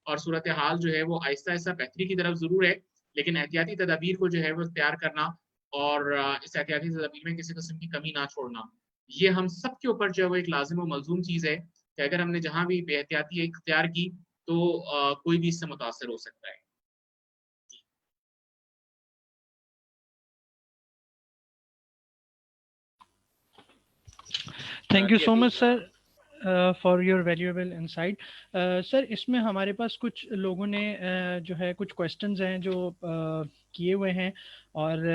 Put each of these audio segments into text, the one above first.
और सूरत हाल जो है वो आहिस्ता आहिस्ता बेहतरी की तरफ जरूर है, लेकिन एहतियाती तदाबीर को जो है वो तैयार करना और इस एहतियाती तदाबीर में किसी किस्म की कमी ना छोड़ना, ये हम सब के ऊपर जो है वो एक लाजिम और मलजूम चीज़ है कि अगर हमने जहां भी बेहतियाती इख्तियार की तो कोई भी इससे मुतासर हो सकता है। थैंक यू जी सो अभी much sir for your valuable insight. Sir इसमें हमारे पास कुछ लोगों ने जो है कुछ क्वेश्चंस हैं जो किए हुए हैं, और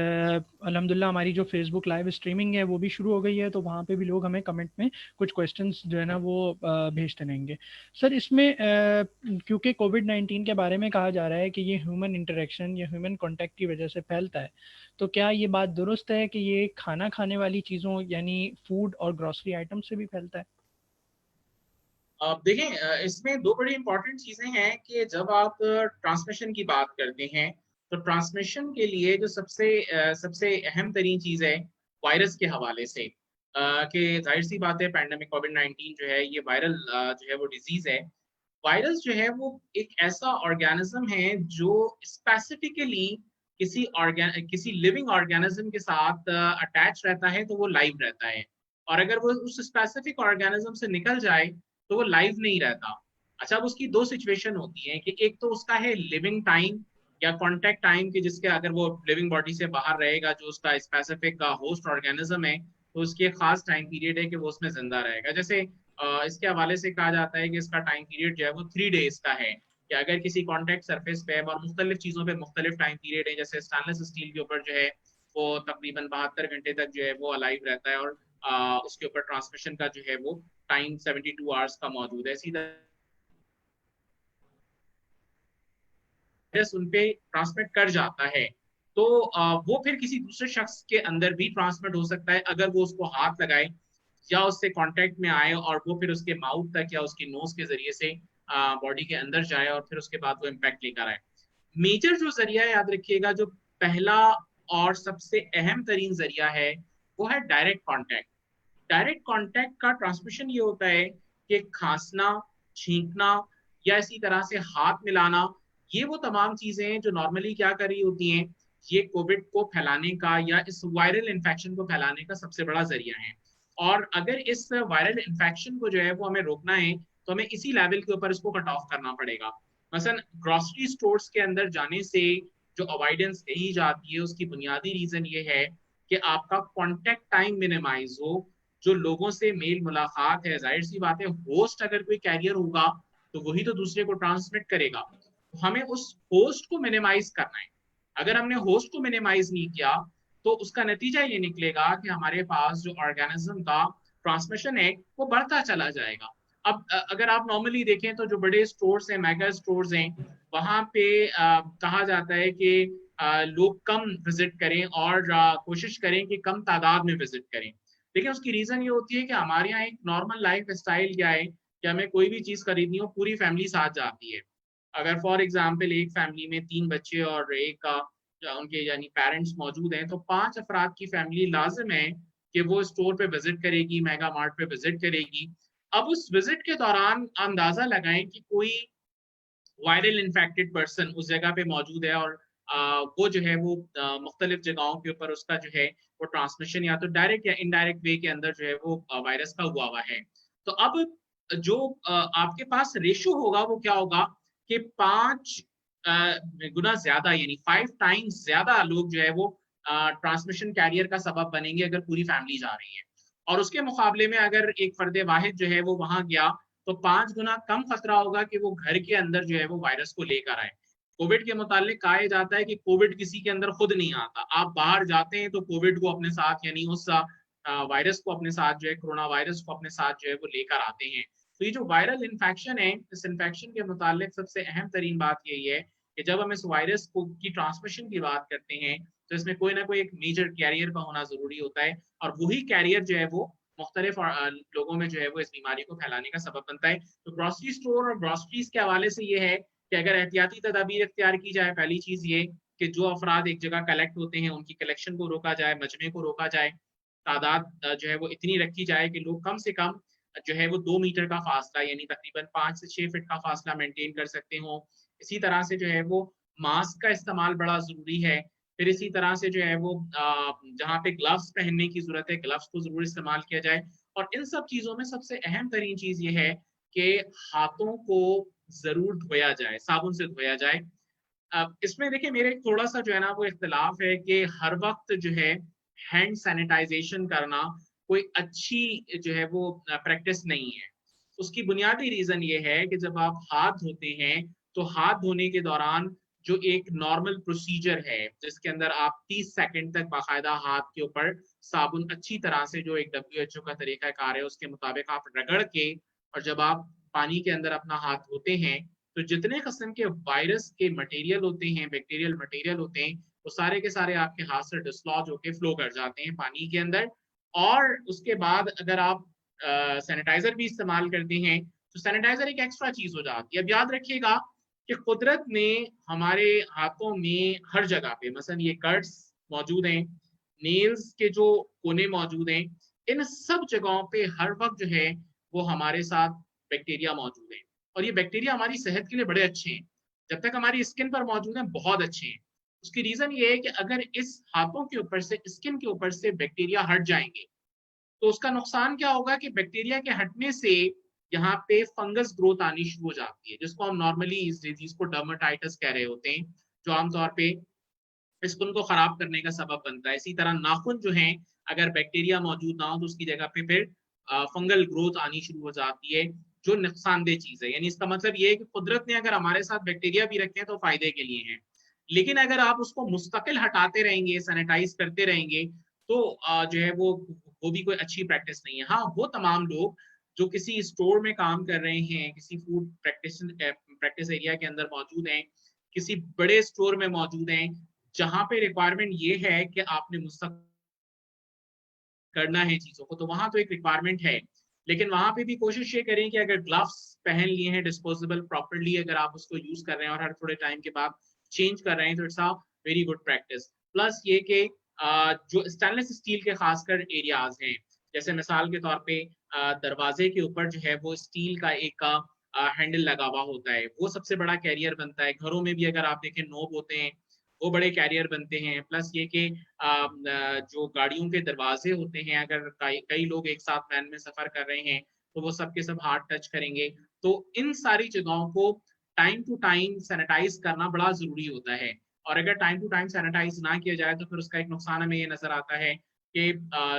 अल्हम्दुलिल्लाह हमारी जो फेसबुक लाइव स्ट्रीमिंग है वो भी शुरू हो गई है, तो वहाँ पे भी लोग हमें कमेंट में कुछ क्वेश्चंस जो है ना वो भेजते रहेंगे। सर इसमें क्योंकि कोविड-19 के बारे में कहा जा रहा है कि ये ह्यूमन इंटरेक्शन या ह्यूमन कांटेक्ट की वजह से फैलता है, तो क्या ये बात दुरुस्त है कि ये खाना खाने वाली चीज़ों यानी फूड और ग्रोसरी आइटम से भी फैलता है? देखें, इसमें दो बड़ी इंपॉर्टेंट चीजें हैं कि जब आप ट्रांसमिशन की बात करते हैं तो ट्रांसमिशन के लिए जो सबसे अहम तरीन चीज है वायरस के हवाले से, कि जाहिर सी बात है पैंडेमिक कोविड-19 जो है ये वायरल जो है वो डिजीज है। वायरस जो है वो एक ऐसा ऑर्गेनिज्म है जो स्पेसिफिकली किसी लिविंग ऑर्गेनिज्म के साथ अटैच रहता है तो वो लाइव रहता है, और अगर वो उस स्पेसिफिक ऑर्गेनिज्म से निकल जाए तो वो लाइव नहीं रहता। अच्छा, अब उसकी दो सिचुएशन होती हैं कि एक तो उसका है लिविंग टाइम या कॉन्टेक्ट टाइम, कि जिसके अगर वो लिविंग बॉडी से बाहर रहेगा जो उसका स्पेसिफिक होस्ट ऑर्गेनिज्म है तो उसकी एक खास टाइम पीरियड है कि वो उसमें जिंदा रहेगा। जैसे इसके हवाले से कहा जाता है कि इसका टाइम पीरियड जो है वो 3 डेज का है, कि अगर किसी कॉन्टेक्ट सरफेस पे और मुख्तलिफ चीजों पे मुख्तलिफ टाइम पीरियड है, जैसे स्टेनलेस स्टील के ऊपर जो है वो तकरीबन 72 घंटे तक जो है वो अलाइव रहता है, और उसके ऊपर ट्रांसमिशन का जो है वो टाइम 72 आवर्स का मौजूद है। इसी तरह वायरस उन पे ट्रांसमिट कर जाता है तो वो फिर किसी दूसरे शख्स के अंदर भी ट्रांसमिट हो सकता है अगर वो उसको हाथ लगाए या उससे कांटेक्ट में आए और वो फिर उसके माउथ तक या उसकी नोज के जरिए से बॉडी के अंदर जाए और फिर उसके बाद वो इम्पैक्ट लेकर आए। मेजर जो जरिया है, याद रखिएगा, जो पहला और सबसे अहम तरीन जरिया है वो है डायरेक्ट कांटेक्ट। डायरेक्ट कांटेक्ट का ट्रांसमिशन ये होता है कि खांसना, छींकना या इसी तरह से हाथ मिलाना, ये वो तमाम चीजें हैं जो नॉर्मली क्या कर रही होती हैं, ये कोविड को फैलाने का या इस वायरल इन्फेक्शन को फैलाने का सबसे बड़ा जरिया है। और अगर इस वायरल इन्फेक्शन को जो है वो हमें रोकना है तो हमें इसी लेवल के ऊपर इसको कट ऑफ करना पड़ेगा। मसलन ग्रोसरी स्टोर्स के अंदर जाने से जो अवॉइडेंस कही जाती है उसकी बुनियादी रीजन ये है कि आपका कॉन्टेक्ट टाइम मिनिमाइज हो, जो लोगों से मेल मुलाकात है, जाहिर सी बात है होस्ट अगर कोई कैरियर होगा तो वही तो दूसरे को ट्रांसमिट करेगा, तो हमें उस होस्ट को मिनिमाइज करना है। अगर हमने होस्ट को मिनिमाइज नहीं किया तो उसका नतीजा ये निकलेगा कि हमारे पास जो ऑर्गेनिज्म का ट्रांसमिशन है वो बढ़ता चला जाएगा। अब अगर आप नॉर्मली देखें तो जो बड़े स्टोर्स हैं, मेगा स्टोर्स हैं, वहां पे कहा जाता है कि लोग कम विजिट करें और कोशिश करें कि कम तादाद में विजिट करें। लेकिन उसकी रीजन ये होती है कि हमारे यहाँ एक नॉर्मल लाइफ स्टाइल क्या है कि हमें कोई भी चीज खरीदनी हो पूरी फैमिली साथ जाती है। अगर फॉर एग्जाम्पल एक फैमिली में 3 बच्चे और एक उनके यानी पेरेंट्स मौजूद हैं तो 5 अफराद की फैमिली लाजिम है कि वो स्टोर पे विजिट करेगी, मेगा मार्ट पे विजिट करेगी। अब उस विजिट के दौरान अंदाजा लगाएं कि कोई वायरल इन्फेक्टेड पर्सन उस जगह पे मौजूद है और वो जो है वो मुख्तलिफ जगहों के ऊपर उसका जो है वो ट्रांसमिशन या तो डायरेक्ट या इनडायरेक्ट वे के अंदर जो है वो वायरस का हुआ है। तो अब जो आपके पास रेशो होगा वो क्या होगा कि 5 गुना ज्यादा यानी 5 टाइम्स ज्यादा लोग जो है वो ट्रांसमिशन कैरियर का सबब बनेंगे अगर पूरी फैमिली जा रही है, और उसके मुकाबले में अगर एक फर्द वाहिद जो है वो वहां गया तो 5 गुना कम खतरा होगा कि वो घर के अंदर जो है वो वायरस को लेकर आए। कोविड के मुतालिक कहा जाता है कि कोविड किसी के अंदर खुद नहीं आता, आप बाहर जाते हैं तो कोविड को अपने साथ यानी उस वायरस को अपने साथ जो है, कोरोना वायरस को अपने साथ जो है वो लेकर आते हैं। तो ये जो वायरल इन्फेक्शन है, इस इन्फेक्शन के मुतालिक सबसे अहम तरीन बात यही है कि जब हम इस वायरस को की ट्रांसमिशन की बात करते हैं तो इसमें कोई ना कोई एक मेजर कैरियर का होना जरूरी होता है, और वही कैरियर जो है वो मुख्तलिफ लोगों में जो है वो इस बीमारी को फैलाने का सबब बनता है। तो ग्रॉसरी स्टोर और ग्रॉसरीज के हवाले से ये है कि अगर एहतियाती तदाबीर इख्तियार की जाए, पहली चीज ये कि जो अफराद एक जगह कलेक्ट होते हैं उनकी कलेक्शन को रोका जाए, मजमे को रोका जाए, तादाद जो है वो इतनी रखी जाए कि लोग कम से कम जो है वो 2 मीटर का फासला यानी तकरीबन 5 से 6 फीट का फासला मेंटेन कर सकते हो। इसी तरह से जो है वो मास्क का इस्तेमाल बड़ा जरूरी है। फिर इसी तरह से जो है वो जहाँ पे ग्लव्स पहनने की जरूरत है ग्लव्स को जरूर इस्तेमाल किया जाए। और इन सब चीजों में सबसे अहम तरीन चीज ये है कि हाथों को जरूर धोया जाए, साबुन से धोया जाए। अब इसमें देखिए मेरे थोड़ा सा जो है ना वो इख्तिलाफ है कि हर वक्त जो है हैंड सैनिटाइजेशन करना कोई अच्छी जो है वो प्रैक्टिस नहीं है। उसकी बुनियादी रीजन ये है कि जब आप हाथ धोते हैं तो हाथ धोने के दौरान जो एक नॉर्मल प्रोसीजर है जिसके अंदर आप 30 सेकंड तक बाकायदा हाथ के ऊपर साबुन अच्छी तरह से, जो एक WHO का तरीका कार है उसके मुताबिक आप रगड़ के, और जब आप पानी के अंदर अपना हाथ धोते हैं तो जितने किस्म के वायरस के मटेरियल होते हैं, बैक्टीरियल मटेरियल होते हैं, वो सारे के सारे आपके हाथ से डिसलॉज होके फ्लो कर जाते हैं पानी के अंदर। और उसके बाद अगर आप सैनिटाइजर भी इस्तेमाल करते हैं तो सैनिटाइजर एक एक्स्ट्रा चीज हो जाती है। अब याद रखिएगा कि कुदरत ने हमारे हाथों में हर जगह पे, मसलन ये कट्स मौजूद हैं, नेल्स के जो कोने मौजूद हैं, इन सब जगहों पे हर वक्त जो है वो हमारे साथ बैक्टीरिया मौजूद है। और ये बैक्टीरिया हमारी सेहत के लिए बड़े अच्छे हैं, जब तक हमारी स्किन पर मौजूद है बहुत अच्छे हैं। उसकी रीजन ये है कि अगर इस हाथों के ऊपर से, स्किन के ऊपर से बैक्टीरिया हट जाएंगे तो उसका नुकसान क्या होगा कि बैक्टीरिया के हटने से यहाँ पे फंगस ग्रोथ आनी शुरू हो जाती है, जिसको हम नॉर्मली इस डिजीज को डर्माटाइटिस कह रहे होते हैं, जो आमतौर पे स्किन को खराब करने का सबब बनता है। इसी तरह नाखून जो है, अगर बैक्टीरिया मौजूद ना हो तो उसकी जगह पे फिर फंगल ग्रोथ आनी शुरू हो जाती है, जो नुकसानदेह चीज है। यानी इसका मतलब ये है कि कुदरत ने अगर हमारे साथ बैक्टीरिया भी रखे हैं तो फायदे के लिए हैं, लेकिन अगर आप उसको मुस्तकिल हटाते रहेंगे, सैनिटाइज करते रहेंगे, तो जो है वो भी कोई अच्छी प्रैक्टिस नहीं है। हाँ, वो तमाम लोग जो किसी स्टोर में काम कर रहे हैं, किसी फूड प्रैक्टिस एरिया के अंदर मौजूद हैं, किसी बड़े स्टोर में मौजूद हैं, जहां पे रिक्वायरमेंट ये है कि आपने मुस्तक करना है चीजों को, तो वहां तो एक रिक्वायरमेंट है। लेकिन वहां पे भी कोशिश ये करें कि अगर ग्लव्स पहन लिए हैं डिस्पोजेबल प्रॉपरली, अगर आप उसको यूज कर रहे हैं और हर थोड़े टाइम के बाद चेंज कर रहे हैं, तो it's a very good practice. Plus ये कि जो स्टेनलेस स्टील के खासकर एरियाज हैं, जैसे मिसाल के तौर पे दरवाजे के ऊपर जो है वो स्टील का एक हैंडल लगा हुआ होता है, वो सबसे बड़ा कैरियर बनता है। घरों में भी अगर आप देखें नोब होते हैं, वो बड़े कैरियर बनते हैं। प्लस ये कि जो गाड़ियों के दरवाजे होते हैं, अगर कई लोग एक साथ वैन में सफर कर रहे हैं तो वो सबके सब हाथ टच करेंगे। तो इन सारी जगहों को टाइम टू टाइम सैनिटाइज करना बड़ा जरूरी होता है। और अगर टाइम टू टाइम सैनिटाइज ना किया जाए तो फिर उसका एक नुकसान हमें ये नजर आता है कि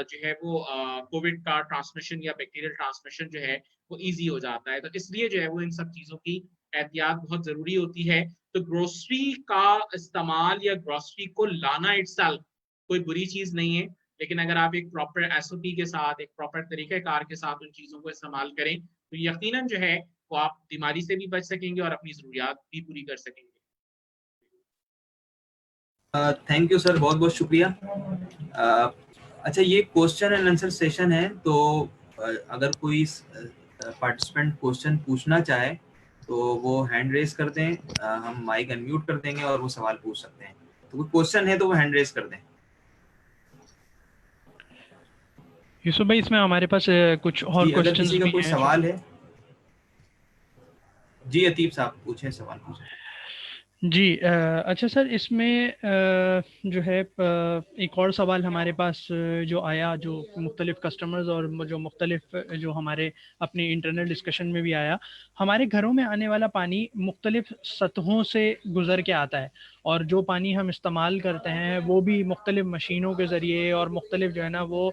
जो है वो कोविड का ट्रांसमिशन या बैक्टीरियल ट्रांसमिशन जो है वो ईजी हो जाता है। तो इसलिए जो है वो इन सब चीजों की एहतियात बहुत जरूरी होती है। तो ग्रोसरी का इस्तेमाल या ग्रोसरी को लाना इटसेल्फ कोई बुरी चीज नहीं है, लेकिन अगर आप एक प्रॉपर SOP के साथ, एक प्रॉपर तरीकेकार के साथ उन चीजों को इस्तेमाल करें तो यकीनन जो है वो आप बीमारी से भी बच सकेंगे और अपनी जरूरियात भी पूरी कर सकेंगे। थैंक यू सर, बहुत बहुत शुक्रिया। अच्छा, ये क्वेश्चन एंड आंसर सेशन है, तो अगर कोई पार्टिसिपेंट क्वेश्चन पूछना चाहे तो वो हैंड रेज कर दें, हम माइक अनम्यूट कर देंगे और वो सवाल पूछ सकते हैं। तो कोई क्वेश्चन है तो वो हैंड रेज कर दें। यूसुफ भाई, इसमें हमारे पास कुछ और जी, अगर क्वेश्चंस किसी का भी कोई हैं जो। सवाल है, जी अतीब साहब पूछें, सवाल पूछें। जी, अच्छा सर, इसमें जो है एक और सवाल हमारे पास जो आया, जो मुख्तलिफ कस्टमर्स और जो मुख्तलिफ जो हमारे अपनी इंटरनल डिस्कशन में भी आया, हमारे घरों में आने वाला पानी मुख्तलिफ सतहों से गुज़र के आता है, और जो पानी हम इस्तेमाल करते हैं वो भी मुख्तलिफ मशीनों के ज़रिए और मुख्तलिफ जो है ना वो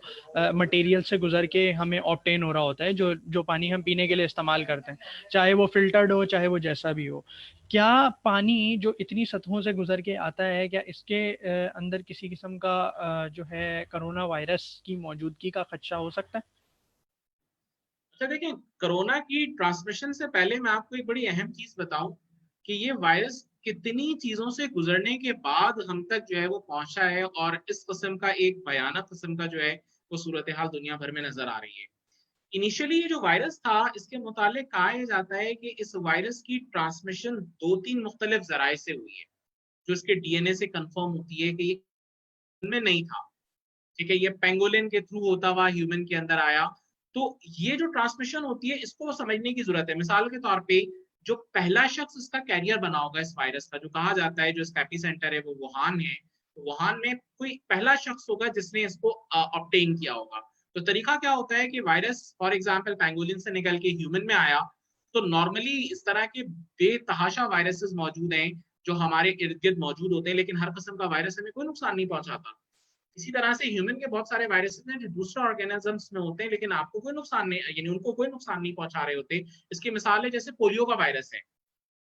मटेरियल से गुज़र के हमें ऑब्टेन हो रहा होता है, जो जो पानी हम पीने के लिए इस्तेमाल करते हैं, चाहे वो फ़िल्टर्ड हो, चाहे वो जैसा भी हो। क्या पानी जो इतनी सतहों से गुजर के आता है, क्या इसके अंदर किसी किस्म का जो है कोरोना वायरस की मौजूदगी का खदशा हो सकता है? अच्छा देखिए, कोरोना की ट्रांसमिशन से पहले मैं आपको एक बड़ी अहम चीज बताऊं कि ये वायरस कितनी चीजों से गुजरने के बाद हम तक जो है वो पहुंचा है, और इस किस्म का एक भयानक किस्म का जो है वो सूरत हाल दुनिया भर में नजर आ रही है। इनिशियली ये जो वायरस था, इसके मुतालिक कहा जाता है कि इस वायरस की ट्रांसमिशन 2-3 मुख्तलिफ जराए से हुई है, जो इसके DNA से कंफर्म होती है कि ये में नहीं था। ठीक है, ये पेंगोलिन के थ्रू होता हुआ ह्यूमन के अंदर आया, तो ये जो ट्रांसमिशन होती है इसको समझने की जरूरत है। मिसाल के तौर पे जो पहला शख्स इसका कैरियर बना होगा इस वायरस का, जो कहा जाता है जो इसका एपिसेंटर है वो वुहान है, तो वुहान में कोई पहला शख्स होगा जिसने इसको ऑब्टेन किया होगा। तो तरीका क्या होता है कि वायरस फॉर एग्जांपल पैंगोलिन से निकल के ह्यूमन में आया, तो नॉर्मली इस तरह के बेतहाशा वायरसेस मौजूद हैं जो हमारे इर्द गिर्द मौजूद होते हैं, लेकिन हर किस्म का वायरस हमें कोई नुकसान नहीं पहुंचाता। इसी तरह से ह्यूमन के बहुत सारे वायरसेस हैं जो दूसरे ऑर्गेनिजम्स में होते हैं, लेकिन आपको कोई नुकसान नहीं, यानी उनको कोई नुकसान नहीं पहुंचा रहे होते। इसकी मिसाल है जैसे पोलियो का वायरस है।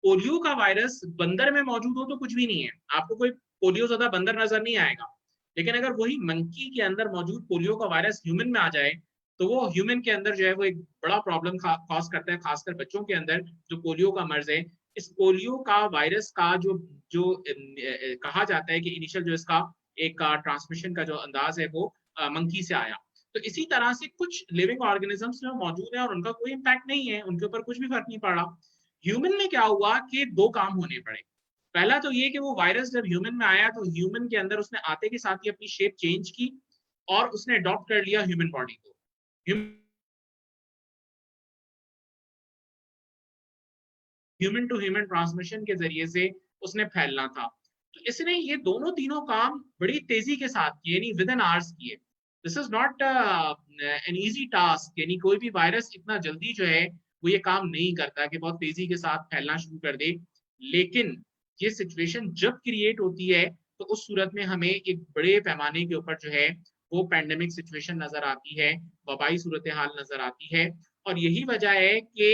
पोलियो का वायरस बंदर में मौजूद हो तो कुछ भी नहीं है, आपको कोई पोलियो ज्यादा बंदर नजर नहीं आएगा। लेकिन अगर वही मंकी के अंदर मौजूद पोलियो का वायरस ह्यूमन में आ जाए, तो वो ह्यूमन के अंदर जो है वो एक बड़ा प्रॉब्लम कॉज करता है, खासकर बच्चों के अंदर जो पोलियो का मर्ज है। इस पोलियो का वायरस का जो जो कहा जाता है कि इनिशियल जो इसका एक ट्रांसमिशन का जो अंदाज है वो मंकी से आया। तो इसी तरह से कुछ लिविंग ऑर्गेनिजम्स में मौजूद है और उनका कोई इम्पैक्ट नहीं है, उनके ऊपर कुछ भी फर्क नहीं पड़ा। ह्यूमन में क्या हुआ कि दो काम होने पड़े। पहला तो ये कि वो वायरस जब ह्यूमन में आया तो ह्यूमन के अंदर उसने आते के साथ ही अपनी शेप चेंज की और उसने अडॉप्ट कर लिया ह्यूमन बॉडी को। ह्यूमन टू ह्यूमन ट्रांसमिशन के जरिए से उसने फैलना था। तो इसने ये दोनों तीनों काम बड़ी तेजी के साथ किए, यानी विद इन आवर्स किए। This is not an easy task, यानी कोई भी वायरस इतना जल्दी जो है वो ये काम नहीं करता कि बहुत तेजी के साथ फैलना शुरू कर दे। लेकिन ये सिचुएशन जब क्रिएट होती है तो उस सूरत में हमें एक बड़े पैमाने के ऊपर जो है वो पैंडेमिक सिचुएशन नजर आती है, वबाई सूरत हाल नजर आती है। और यही वजह है कि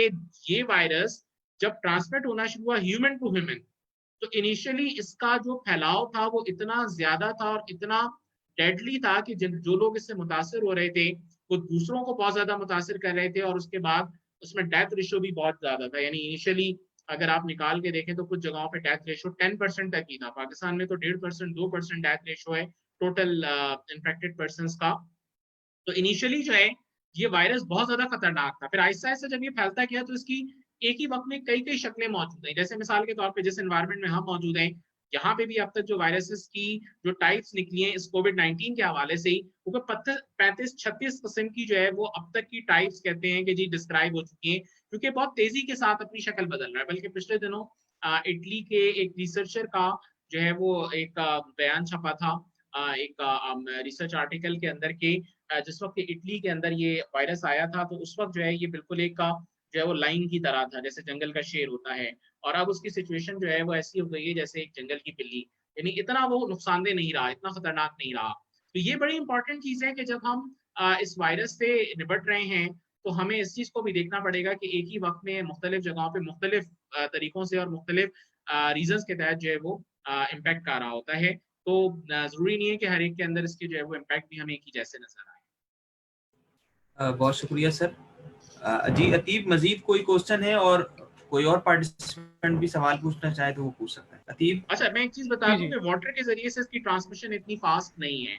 ये वायरस जब ट्रांसमिट होना शुरू हुआ ह्यूमन टू ह्यूमन, तो इनिशियली इसका जो फैलाव था वो इतना ज्यादा था और इतना डेडली था कि जो लोग इससे मुतासर हो रहे थे वो दूसरों को बहुत ज्यादा मुतासर कर रहे थे। और उसके बाद उसमें डेथ रेशो भी बहुत ज्यादा था, यानी इनिशियली अगर आप निकाल के देखें तो कुछ जगहों पे डेथ रेशो 10% तक ही था। पाकिस्तान में तो 1.5% 2% डेथ रेशो है टोटल इन्फेक्टेड पर्सन का। तो इनिशियली जो है ये वायरस बहुत ज्यादा खतरनाक था। फिर आहिस्ता आहिस्ता जब ये फैलता गया तो इसकी एक ही वक्त में कई कई शक्लें मौजूद हैं। जैसे मिसाल के तौर पे जिस एनवायरनमेंट में हम मौजूद हैं, यहाँ पे भी अब तक जो वायरसेस की जो टाइप्स निकली हैं इस कोविड-19 के हवाले से ही, वो 35-36 किस्म की जो है वो अब तक की टाइप्स कहते हैं कि जी डिस्क्राइब हो चुकी हैं, क्योंकि बहुत तेजी के साथ अपनी शक्ल बदल रहा है। बल्कि पिछले दिनों इटली के एक रिसर्चर का जो है वो एक बयान छपा था, एक रिसर्च आर्टिकल के अंदर के जिस वक्त इटली के अंदर ये वायरस आया था, तो उस वक्त जो है ये बिल्कुल एक का जो है वो लाइन की तरह था, जैसे जंगल का शेर होता है। और अब उसकी सिचुएशन जो है वो ऐसी हो गई है जैसे एक जंगल की बिल्ली, यानी इतना वो नुकसानदेह नहीं रहा, इतना खतरनाक नहीं रहा। तो ये बड़ी इंपॉर्टेंट चीज है कि जब हम इस वायरस से निपट रहे हैं तो हमें इस चीज को भी देखना पड़ेगा कि एक ही वक्त में मुख्तलिफ जगहों पे मुख्तलिफ तरीकों से और मुख्तलिफ रीजन के तहत जो है वो इम्पैक्ट कर रहा होता है। तो जरूरी नहीं है कि हर एक के अंदर इसके जो है वो इम्पैक्ट भी हमें एक ही जैसे नजर आए। बहुत शुक्रिया सर। जी अतीब, मजीद कोई क्वेश्चन है और कोई और पार्टिसिपेंट भी सवाल पूछना चाहे तो वो पूछ सकता है। अतीब। अच्छा, मैं एक चीज बता दूं कि वाटर के जरिए से इसकी ट्रांसमिशन इतनी फास्ट नहीं है।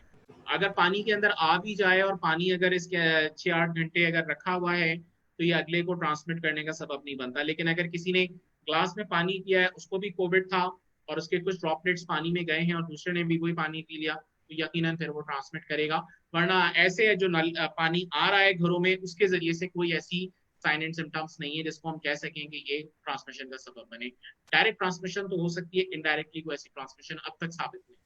अगर पानी के अंदर आ भी जाए और पानी अगर इसके 6-8 घंटे अगर रखा हुआ है तो ये अगले को ट्रांसमिट करने का सबब नहीं बनता। लेकिन अगर किसी ने ग्लास में पानी पिया है, उसको भी कोविड था और उसके कुछ ड्रॉपलेट्स पानी में गए हैं और दूसरे ने भी वही पानी पी लिया, तो यकीनन फिर वो ट्रांसमिट करेगा। वरना ऐसे जो नल पानी आ रहा है घरों में उसके जरिए से कोई ऐसी साइन एंड सिम्टम्स नहीं है जिसको हम कह सकें कि ये ट्रांसमिशन का सबब बने। डायरेक्ट ट्रांसमिशन तो हो सकती है, इनडायरेक्टली कोई ऐसी ट्रांसमिशन अब तक साबित नहीं।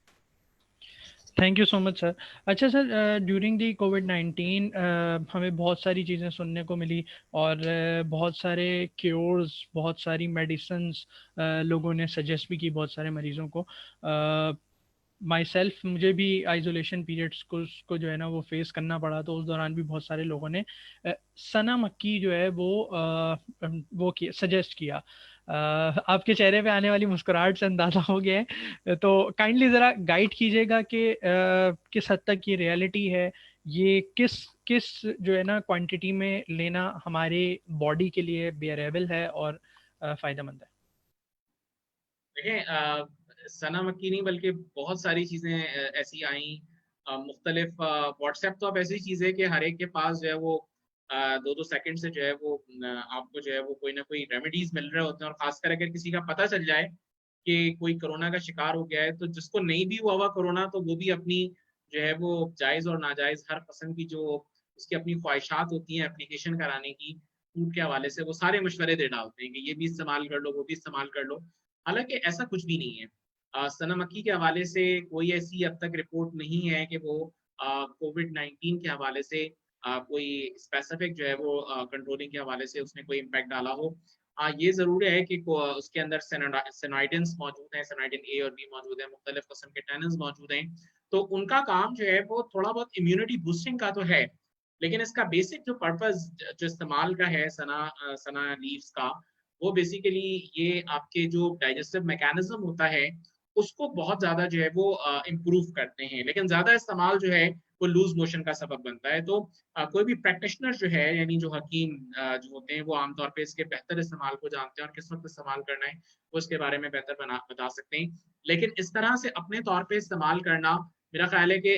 Thank you so much sir. अच्छा सर, ड्यूरिंग दी कोविड-19 हमें बहुत सारी चीज़ें सुनने को मिली और बहुत सारे क्योर्स, बहुत सारी मेडिसिन्स लोगों ने सजेस्ट भी की बहुत सारे मरीज़ों को। माई सेल्फ, मुझे भी आइसोलेशन पीरियड्स को जो है ना वो फेस करना पड़ा, तो उस दौरान भी बहुत सारे लोगों ने सना मक्की जो है वो सजेस्ट किया। आपके चेहरे पे आने वाली मुस्कुराहट से अंदाजा हो गया है, तो काइंडली ज़रा गाइड कीजिएगा कि किस हद तक ये रियलिटी है, ये किस किस जो है ना क्वांटिटी में लेना हमारे बॉडी के लिए बेयरेबल है और फ़ायदेमंद है। देखिए, सना मक्की नहीं बल्कि बहुत सारी चीजें ऐसी आई मुख्तलिफ। व्हाट्सएप तो अब ऐसी चीज है कि हर एक के पास जो है वो 2-2 सेकंड से जो है वो आपको जो है वो कोई ना कोई रेमेडीज मिल रहे होते हैं। और खासकर अगर किसी का पता चल जाए कि कोई कोरोना का शिकार हो गया है, तो जिसको नहीं भी हुआ हुआ कोरोना तो वो भी अपनी जो है वो जायज और नाजायज हर किस्म की जो उसकी अपनी ख्वाहिशात होती हैं एप्लीकेशन कराने की फूड के हवाले से, वो सारे मशवरे दे डालते हैं कि ये भी इस्तेमाल कर लो, वो भी इस्तेमाल कर लो। हालांकि ऐसा कुछ भी नहीं है। सना मक्खी के हवाले से कोई ऐसी अब तक रिपोर्ट नहीं है कि वो कोविड-19 के हवाले से कोई स्पेसिफिक जो है वो कंट्रोलिंग के हवाले से उसने कोई इम्पैक्ट डाला हो। हाँ, ये ज़रूर है कि उसके अंदर सेनाइडेंस मौजूद हैं, सेनाइडिन ए और बी मौजूद है, मुख्तलिफ किस्म के टैनिन्स मौजूद हैं। तो उनका काम जो है वो थोड़ा बहुत इम्यूनिटी बूस्टिंग का तो है, लेकिन इसका बेसिक जो पर्पस जो इस्तेमाल का है सना लीव्स का, वो बेसिकली ये आपके जो डाइजेस्टिव मैकेनिज्म होता है उसको बहुत ज्यादा जो है वो इम्प्रूव करते हैं, लेकिन ज्यादा इस्तेमाल जो है वो लूज मोशन का सबब बनता है। तो कोई भी प्रैक्टिशनर जो है, यानी जो हकीम जो होते हैं, वो आमतौर पे इसके बेहतर इस्तेमाल को जानते हैं और किस वक्त इस्तेमाल करना है वो इसके बारे में बेहतर बता सकते हैं। लेकिन इस तरह से अपने तौर पे इस्तेमाल करना, मेरा ख्याल है कि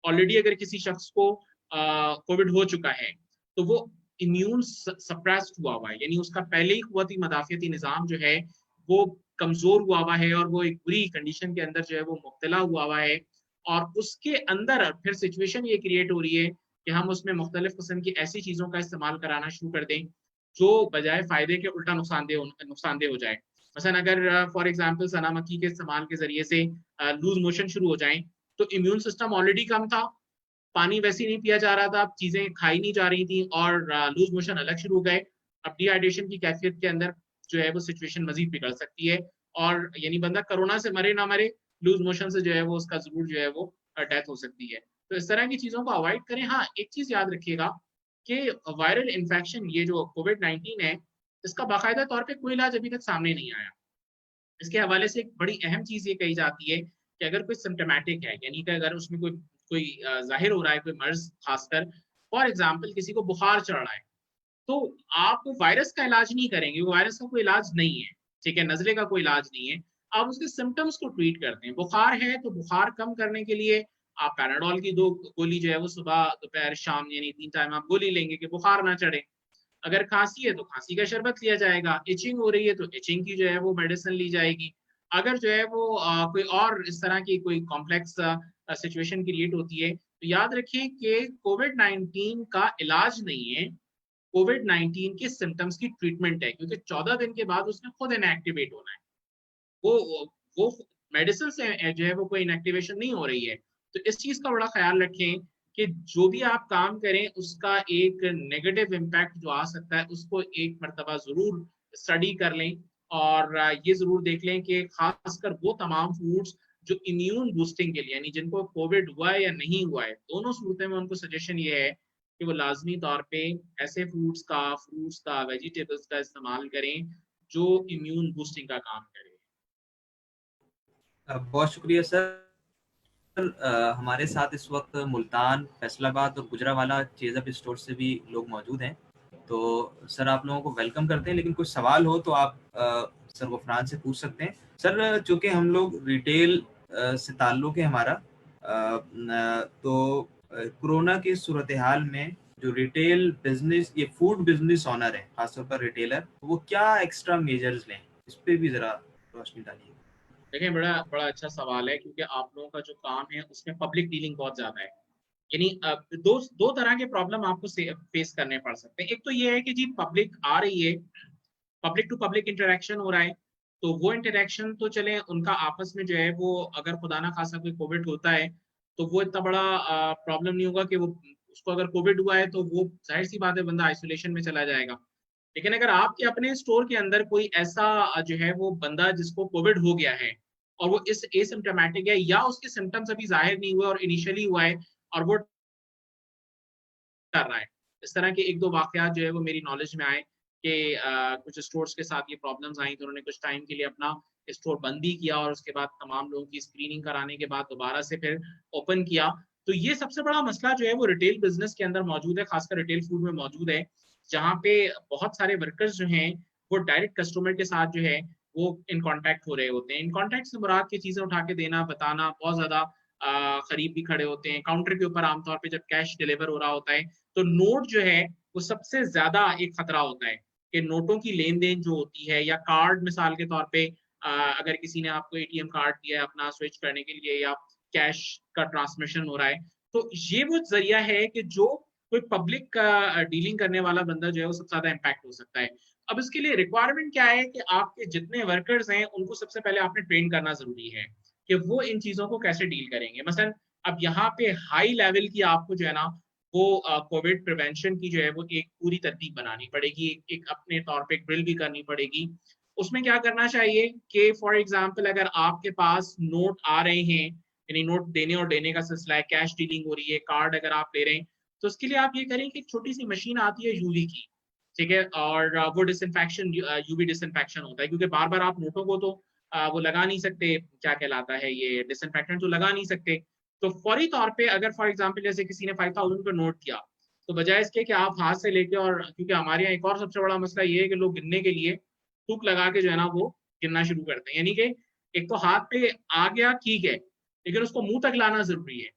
ऑलरेडी अगर किसी शख्स को कोविड हो चुका है तो वो इम्यून सप्रेस्ड हुआ हुआ है, यानी उसका पहले ही कुव्वती मदाफियती निज़ाम जो है वो कमजोर हुआ हुआ है और वो एक बुरी कंडीशन के अंदर जो है वो मुब्तला हुआ हुआ है। और उसके अंदर फिर सिचुएशन ये क्रिएट हो रही है कि हम उसमें मुख्तलिफ किस्म की ऐसी चीज़ों का इस्तेमाल कराना शुरू कर दें जो बजाय फ़ायदे के उल्टा नुकसानदेह हो जाए। मसलन अगर फॉर एग्जांपल सना मक्खी के इस्तेमाल के ज़रिए से लूज मोशन शुरू हो जाएं, तो इम्यून सिस्टम ऑलरेडी कम था, पानी वैसे ही नहीं पिया जा रहा था, चीजें खाई नहीं जा रही थी और लूज मोशन अलग शुरू हो गए। अब डिहाइड्रेशन की कैफियत के अंदर जो है वो सिचुएशन मजीद बिगड़ सकती है, और यानी बंदा कोरोना से मरे ना मरे, लूज मोशन से जो है वो उसका जरूर जो है वो डेथ हो सकती है। तो इस तरह की चीजों को अवॉइड करें। हाँ, एक चीज याद रखिएगा कि वायरल इन्फेक्शन, ये जो कोविड-19 है, इसका बाकायदा तौर पर कोई इलाज अभी तक सामने नहीं आया। इसके हवाले से एक बड़ी अहम चीज ये कही जाती है कि अगर कोई सिम्टोमेटिक है, यानी कि अगर उसमें कोई कोई जाहिर हो रहा है कोई मर्ज, खासकर फॉर एग्जाम्पल किसी को बुखार चढ़ रहा है, तो आप वायरस का इलाज नहीं करेंगे, वो वायरस का कोई इलाज नहीं है, ठीक है, नजले का कोई इलाज नहीं है। आप उसके सिम्टम्स को ट्रीट करते हैं। बुखार है तो बुखार कम करने के लिए आप पैराडोल की 2 गोली जो है वो सुबह दोपहर शाम यानी 3 टाइम आप गोली लेंगे कि बुखार ना चढ़े। अगर खांसी है तो खांसी का शरबत लिया जाएगा, इचिंग हो रही है तो इचिंग की जो है वो मेडिसिन ली जाएगी। अगर जो है वो कोई और इस तरह की कोई कॉम्प्लेक्स सिचुएशन क्रिएट होती है, तो याद रखिए कि कोविड-19 का इलाज नहीं है, कोविड-19 के सिम्टम्स की ट्रीटमेंट है, क्योंकि 14 दिन के बाद उसने खुद इनएक्टिवेट होना है। वो मेडिसिन से जो है वो कोई इनएक्टिवेशन नहीं हो रही है। तो इस चीज का बड़ा ख्याल रखें कि जो भी आप काम करें उसका एक नेगेटिव इम्पैक्ट जो आ सकता है उसको एक मरतबा जरूर स्टडी कर लें, और ये जरूर देख लें कि खासकर वो तमाम फूड्स जो इम्यून बूस्टिंग के लिए, यानी जिनको कोविड हुआ है या नहीं हुआ है, दोनों सूरतें में उनको सजेशन ये है कि वो लाजमी तौर पे ऐसे फ्रूट्स का, वेजिटेबल्स का इस्तेमाल करें जो इम्यून बूस्टिंग का काम करें। बहुत शुक्रिया सर। हमारे साथ इस वक्त मुल्तान, फैसलाबाद और गुजरावाला चेज़अप स्टोर से भी लोग मौजूद हैं। तो सर आप लोगों को वेलकम करते हैं, लेकिन कुछ सवाल हो तो आप सर गफरान से पूछ सकते हैं। सर चूँकि हम लोग रिटेल से ताल्लुक़ है हमारा, तो कोरोना की सूरत हाल में जो रिटेल बिजनेस, ये फूड बिजनेस ऑनर है खासतौर पर रिटेलर, वो क्या एक्स्ट्रा मेजर्स लें, इस पर भी ज़रा रोशनी डालिए। देखिए, बड़ा बड़ा अच्छा सवाल है, क्योंकि आप लोगों का जो काम है उसमें पब्लिक डीलिंग बहुत ज्यादा है। यानी दो दो तरह के प्रॉब्लम आपको फेस करने पड़ सकते हैं। एक तो ये है कि जी पब्लिक आ रही है, पब्लिक टू पब्लिक इंटरेक्शन हो रहा है, तो वो इंटरेक्शन तो चले उनका आपस में जो है वो, अगर खुदा ना खासा कोई कोविड होता है तो वो इतना बड़ा प्रॉब्लम नहीं होगा कि वो, उसको अगर कोविड हुआ है तो वो जाहिर सी बात है बंदा आइसोलेशन में चला जाएगा। लेकिन अगर आपके अपने स्टोर के अंदर कोई ऐसा जो है वो बंदा जिसको कोविड हो गया है और वो इस एसिम्प्टोमेटिक है, या उसके सिम्टम्स अभी जाहिर नहीं हुए और इनिशियली हुआ है और वो कर रहा है, इस तरह के एक दो वाकयात जो है वो मेरी नॉलेज में आए कि कुछ स्टोर्स के साथ ये प्रॉब्लम्स आई, तो उन्होंने कुछ टाइम के लिए अपना स्टोर बंद ही किया और उसके बाद तमाम लोगों की स्क्रीनिंग कराने के बाद दोबारा से फिर ओपन किया। तो ये सबसे बड़ा मसला जो है वो रिटेल बिजनेस के अंदर मौजूद है, खासकर रिटेल फूड में मौजूद है, जहाँ पे बहुत सारे वर्कर्स जो हैं वो डायरेक्ट कस्टमर के साथ जो है वो इन कॉन्टैक्ट हो रहे होते हैं। इन कॉन्टैक्ट से मुराद की चीजें उठा के देना, बताना, बहुत ज्यादा करीब भी खड़े होते हैं काउंटर के ऊपर, आमतौर पे जब कैश डिलीवर हो रहा होता है तो नोट जो है वो सबसे ज्यादा एक खतरा होता है कि नोटों की लेन देन जो होती है, या कार्ड मिसाल के तौर पे अगर किसी ने आपको एटीएम कार्ड दिया है अपना स्विच करने के लिए, या कैश का ट्रांसमिशन हो रहा है, तो ये वो जरिया है कि जो कोई पब्लिक का डीलिंग करने वाला बंदा जो है वो सबसे ज्यादा इम्पैक्ट हो सकता है। अब इसके लिए रिक्वायरमेंट क्या है कि आपके जितने वर्कर्स हैं उनको सबसे पहले आपने ट्रेन करना जरूरी है कि वो इन चीजों को कैसे डील करेंगे। मसलन अब यहाँ पे हाई लेवल की आपको जो है ना वो कोविड प्रिवेंशन की जो है वो एक पूरी तरतीब बनानी पड़ेगी, एक अपने तौर पे ड्रिल भी करनी पड़ेगी। उसमें क्या करना चाहिए कि फॉर एग्जाम्पल अगर आपके पास नोट आ रहे हैं, यानी नोट देने और लेने का सिलसिला है, कैश डीलिंग हो रही है, कार्ड अगर आप ले रहे हैं, तो उसके लिए आप ये करें कि एक छोटी सी मशीन आती है यूवी की, ठीक है, और वो डिसइंफेक्शन यूवी डिसइंफेक्शन होता है, क्योंकि बार बार आप नोटों को तो वो लगा नहीं सकते, क्या कहलाता है ये डिसइंफेक्टेंट तो लगा नहीं सकते। तो फौरी तौर पे अगर फॉर एग्जाम्पल जैसे किसी ने 5,000 का नोट किया, तो बजाय इसके कि आप हाथ से लेके, और क्योंकि हमारे यहाँ एक और सबसे बड़ा मसला ये है कि लोग गिनने के लिए थूक लगा के जो है ना वो गिनना शुरू करते हैं, यानी कि एक तो हाथ पे आ गया ठीक है, लेकिन उसको मुंह तक लाना जरूरी है।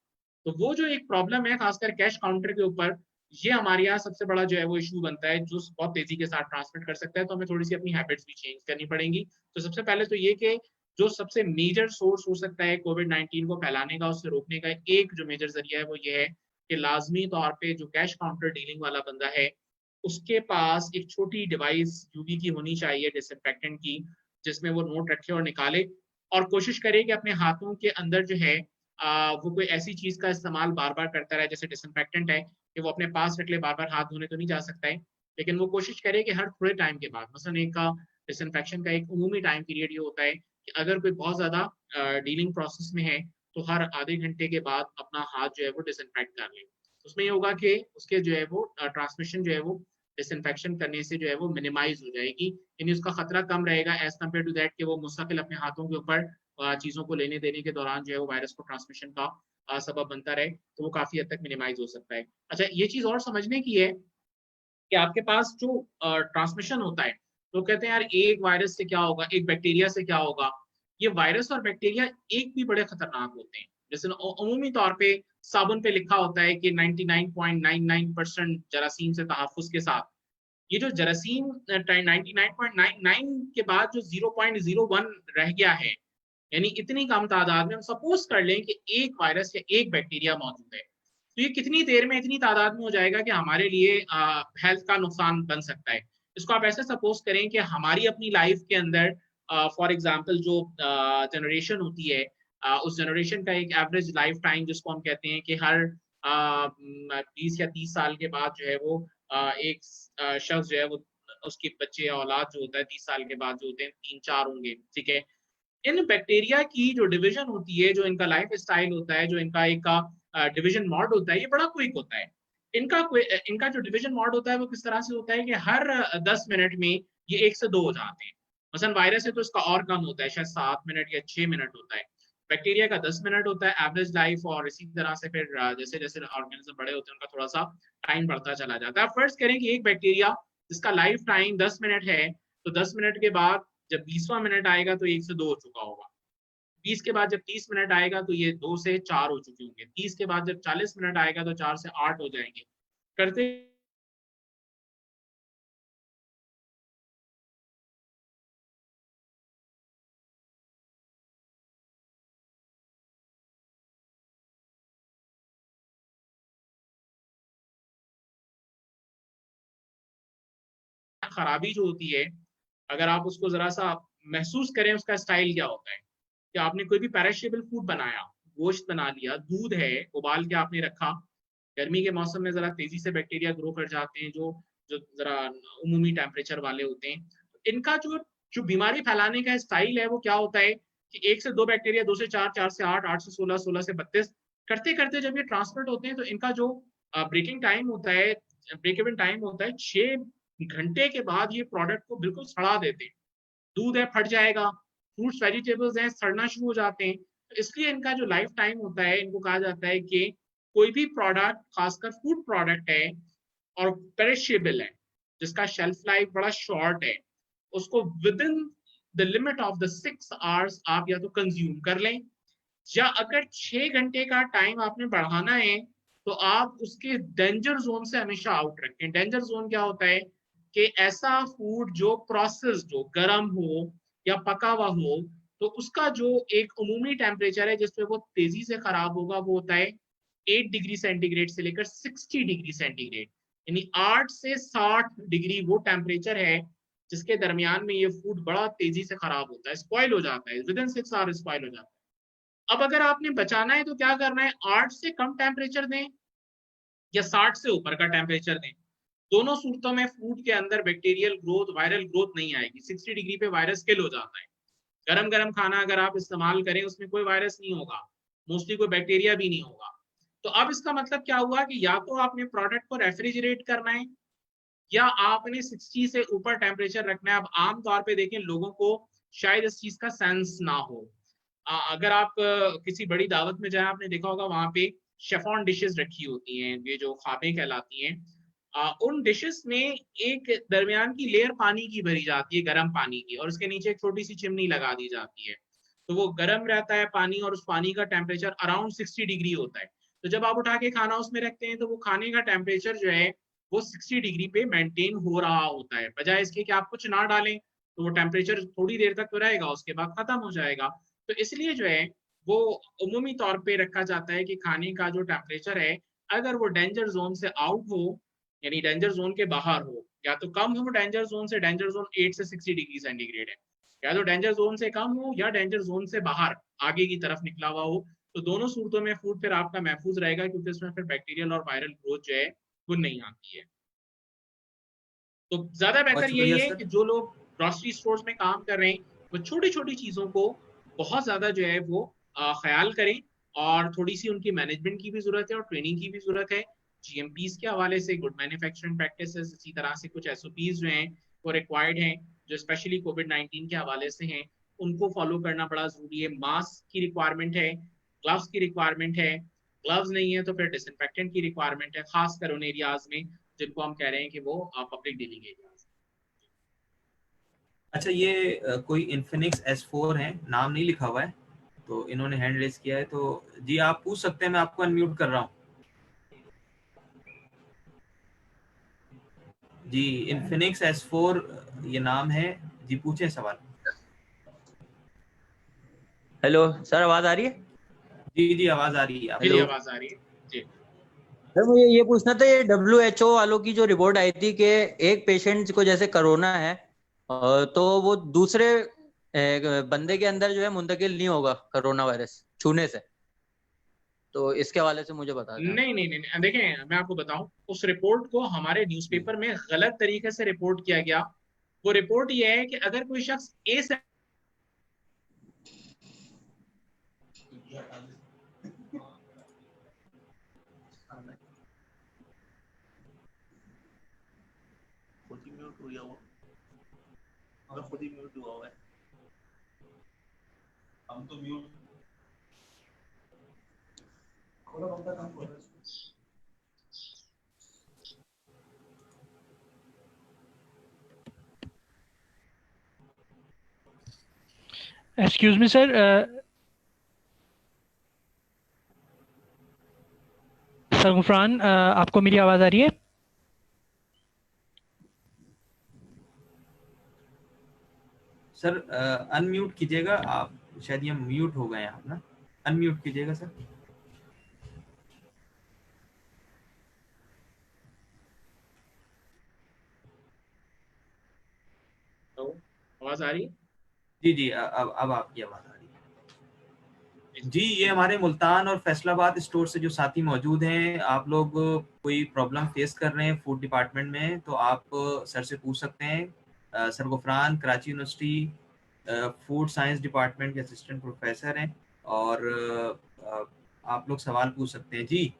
तो वो जो एक प्रॉब्लम है खासकर कैश काउंटर के ऊपर, ये हमारे यहाँ सबसे बड़ा जो है वो इशू बनता है, जो बहुत तेजी के साथ ट्रांसमिट कर सकता है। तो हमें थोड़ी सी अपनी हैबिट्स भी चेंज करनी पड़ेंगी। तो सबसे पहले तो ये कि जो सबसे मेजर सोर्स हो सकता है कोविड-19 को फैलाने का, उससे रोकने का, एक जो मेजर जरिया है वो ये है कि लाजमी तौर पे जो कैश काउंटर डीलिंग वाला बंदा है उसके पास एक छोटी डिवाइस यूवी की होनी चाहिए, डिसइंफेक्टेंट की, जिसमें वो नोट रखे और निकाले, और कोशिश करे कि अपने हाथों के अंदर जो है वो कोई ऐसी चीज का इस्तेमाल बार बार करता रहे, जैसे डिसइंफेक्टेंट है कि वो अपने पास रख ले, बार बार हाथ धोने तो नहीं जा सकता है, लेकिन वो कोशिश करे कि हर थोड़े टाइम के बाद, मसलन एक का डिसइंफेक्शन का एक उमूमी टाइम पीरियड ये होता है कि अगर कोई बहुत ज्यादा डीलिंग प्रोसेस में है तो हर आधे घंटे के बाद अपना हाथ जो है वो डिसइंफेक्ट कर ले। उसमें ये होगा कि उसके जो है वो ट्रांसमिशन जो है वो डिसइंफेक्शन करने से जो है वो मिनिमाइज हो जाएगी, यानी उसका खतरा कम रहेगा एज कम्पेयर टू दैट कि वो मुस्तकिल अपने हाथों के ऊपर चीजों को लेने देने के दौरान जो है वो वायरस को ट्रांसमिशन का सबब बनता रहे, तो वो काफी हद तक मिनिमाइज हो सकता है। अच्छा, ये चीज और समझने की है कि आपके पास जो ट्रांसमिशन होता है, तो कहते हैं यार एक वायरस से क्या होगा, एक बैक्टीरिया से क्या होगा। ये वायरस और बैक्टीरिया एक भी बड़े खतरनाक होते हैं। जैसे अमूमी तौर पे साबुन पे लिखा होता है कि 99.99% जरासीम से तहफ़्फ़ुज़ के साथ, ये जो जरासीम 99.99 के बाद जो 0.01 रह गया है, यानी इतनी कम तादाद में हम सपोज कर लें कि एक वायरस या एक बैक्टीरिया मौजूद है, तो ये कितनी देर में इतनी तादाद में हो जाएगा कि हमारे लिए हेल्थ का नुकसान बन सकता है। इसको आप ऐसे सपोज करें कि हमारी अपनी लाइफ के अंदर फॉर एग्जांपल जो जनरेशन होती है, उस जनरेशन का एक एवरेज लाइफ टाइम जिसको हम कहते हैं कि हर 20 या 30 साल के बाद जो है वो एक शख्स जो है वो उसके बच्चे या औलाद जो होता है 30 साल के बाद जो होते हैं 3-4 होंगे, ठीक है। इन बैक्टीरिया की जो डिवीजन होती है, जो इनका लाइफ स्टाइल होता है, जो इनका एक का डिवीजन मॉड होता है, ये बड़ा क्विक होता है। इनका जो डिवीजन मॉड होता है वो किस तरह से होता है कि हर 10 मिनट में ये 1 से 2 हो जाते हैं। मसलन वायरस है तो इसका और कम होता है, शायद 7 मिनट या 6 मिनट होता है। बैक्टीरिया का 10 मिनट होता है एवरेज लाइफ, और इसी तरह से फिर जैसे जैसे ऑर्गेनिज्म बड़े होते हैं उनका थोड़ा सा टाइम बढ़ता चला जाता है। फर्स्ट करें कि एक बैक्टीरिया जिसका लाइफ टाइम 10 मिनट है, तो 10 मिनट के बाद जब 20वां मिनट आएगा तो 1 से 2 हो चुका होगा। 20 के बाद जब 30 मिनट आएगा तो ये 2 से 4 हो चुके होंगे। 30 के बाद जब 40 मिनट आएगा तो 4 से 8 हो जाएंगे। करते खराबी जो होती है, अगर आप उसको जरा सा महसूस करें उसका स्टाइल क्या होता है, कि आपने कोई भी पेरिशेबल फूड बनाया, गोश्त बना लिया, दूध है उबाल के आपने रखा, गर्मी के मौसम में जरा तेजी से बैक्टीरिया ग्रो कर जाते हैं जो जो जरा उमूमी टेम्परेचर वाले होते हैं। इनका जो जो बीमारी फैलाने का स्टाइल है वो क्या होता है कि 1 से 2 बैक्टीरिया, 2 से 4, 4 से 8, 8 से 16, 16 से 32 करते करते जब ये ट्रांसमिट होते हैं तो इनका जो ब्रेकिंग टाइम होता है, ब्रेक इवन टाइम होता है 6 घंटे के बाद ये प्रोडक्ट को बिल्कुल सड़ा देते हैं। दूध है फट जाएगा, फ्रूट्स वेजिटेबल्स हैं सड़ना शुरू हो जाते हैं। तो इसलिए इनका जो लाइफ टाइम होता है, इनको कहा जाता है कि कोई भी प्रोडक्ट खासकर फूड प्रोडक्ट है और पेरिशेबल है, जिसका शेल्फ लाइफ बड़ा शॉर्ट है, उसको with in the limit of the 6 hours आप या तो कंज्यूम कर लें, या अगर 6 घंटे का टाइम आपने बढ़ाना है तो आप उसके डेंजर जोन से हमेशा आउट रखें। डेंजर जोन क्या होता है कि ऐसा फूड जो प्रोसेस, जो गर्म हो या पका हुआ हो, तो उसका जो एक उमूमी टेम्परेचर है जिसपे वो तेजी से खराब होगा वो होता है 8 डिग्री सेंटीग्रेड से लेकर 60 डिग्री सेंटीग्रेड, यानी 8 से 60 डिग्री वो टेम्परेचर है जिसके दरमियान में ये फूड बड़ा तेजी से खराब होता है, स्पॉइल हो जाता है, विद इन 6 आवर स्पॉइल हो जाता है। अब अगर आपने बचाना है तो क्या करना है, 8 से कम टेम्परेचर दें या 60 से ऊपर का टेम्परेचर दें। दोनों सूरतों में फूड के अंदर बैक्टीरियल ग्रोथ, वायरल ग्रोथ नहीं आएगी। 60 डिग्री पे वायरस किल हो जाता है। गरम गरम खाना अगर आप इस्तेमाल करें उसमें कोई वायरस नहीं होगा, मोस्टली कोई बैक्टीरिया भी नहीं होगा। तो अब इसका मतलब क्या हुआ कि या तो आपने प्रोडक्ट को रेफ्रिजरेट करना है या आपने 60 से ऊपर टेम्परेचर रखना है। अब आमतौर पे देखें लोगों को शायद इस चीज का सेंस ना हो। अगर आप किसी बड़ी दावत में जाए, आपने देखा होगा वहां पे शेफॉन डिशेस रखी होती हैं, ये जो खाबे कहलाती हैं। उन डिशेस में एक दरमियान की लेयर पानी की भरी जाती है, गर्म पानी की, और उसके नीचे एक छोटी सी चिमनी लगा दी जाती है। तो वो गर्म रहता है पानी, और उस पानी का टेम्परेचर अराउंड 60 डिग्री होता है। तो जब आप उठा के खाना उसमें रखते हैं तो वो खाने का टेम्परेचर जो है वो 60 डिग्री पे मेंटेन हो रहा होता है, बजाय इसके कि आप कुछ ना डालें तो वो टेम्परेचर थोड़ी देर तक तो रहेगा, उसके बाद खत्म हो जाएगा। तो इसलिए जो है वो उमूमी तौर पे रखा जाता है कि खाने का जो टेम्परेचर है, अगर वो डेंजर जोन से आउट हो, यानी डेंजर जोन के बाहर हो, या तो कम हो डेंजर जोन से, डेंजर जोन 8 से 60 डिग्री सेंटीग्रेड है, या तो डेंजर जोन से कम हो या डेंजर जोन से बाहर आगे की तरफ निकला हुआ हो, तो दोनों सूरतों में फूड फिर आपका महफूज रहेगा, क्योंकि उसमें फिर बैक्टीरियल और वायरल ग्रोथ जो है वो नहीं आती है। तो ज्यादा बहुत बेहतर शुक्रिया यही है सर। कि जो लोग ग्रोसरी स्टोर्स में काम कर रहे हैं वो छोटी छोटी चीजों को बहुत ज्यादा जो है वो ख्याल करें, और थोड़ी सी उनकी मैनेजमेंट की भी जरूरत है और ट्रेनिंग की भी जरूरत है। जीएमपीज के हवाले से, गुड मैन्युफैक्चरिंग प्रैक्टिसेस, इसी तरह से कुछ एसओपीज जो हैं वो रिक्वायर्ड हैं, जो स्पेशली कोविड-19 के हवाले से हैं, उनको फॉलो करना बड़ा जरूरी है। मास्क की रिक्वायरमेंट है, ग्लव्स की रिक्वायरमेंट है, ग्लव्स नहीं है तो फिर डिसइंफेक्टेंट की रिक्वायरमेंट है, खासकर उन एरियाज में जिनको हम कह रहे हैं कि वो पब्लिक डीलिंग एरियाज। अच्छा, ये कोई इन्फिनिक्स S4 है, नाम नहीं लिखा हुआ है, तो इन्होंने हैंड रेज किया है, तो जी आप पूछ सकते हैं, मैं आपको अनम्यूट कर रहा हूँ। जी, इन्फिनिक्स S4 ये नाम है जी, पूछे सवाल। हेलो सर, आवाज आ रही है? जी जी, आवाज आ रही है। जी आवाज आ रही है जी। सर मुझे ये पूछना था, ये WHO वालों की जो रिपोर्ट आई थी कि एक पेशेंट को जैसे कोरोना है तो वो दूसरे बंदे के अंदर जो है मुंतकिल नहीं होगा कोरोना वायरस छूने से, तो इसके हवाले से मुझे बता दें। नहीं नहीं नहीं नहीं, देखें मैं आपको बताऊं, उस रिपोर्ट को हमारे न्यूज़पेपर में गलत तरीके से रिपोर्ट किया गया। वो रिपोर्ट ये है कि अगर कोई शख्स ए से हम तो mute excuse me sir, sir Gufran, आपको मेरी आवाज़ आ रही है? सर अनम्यूट कीजिएगा आप, शायद ये म्यूट हो गए हैं आप ना, अनम्यूट कीजिएगा सर। तो आवाज आ रही है? जी जी, अब आपकी आवाज आ रही है जी। ये हमारे मुल्तान और फैसलाबाद स्टोर से जो साथी मौजूद हैं, आप लोग कोई प्रॉब्लम फेस कर रहे हैं फूड डिपार्टमेंट में तो आप सर से पूछ सकते हैं। Sir Gufran Karachi university food science department के असिस्टेंट प्रोफेसर हैं, और आप लोग सवाल पूछ सकते हैं जी।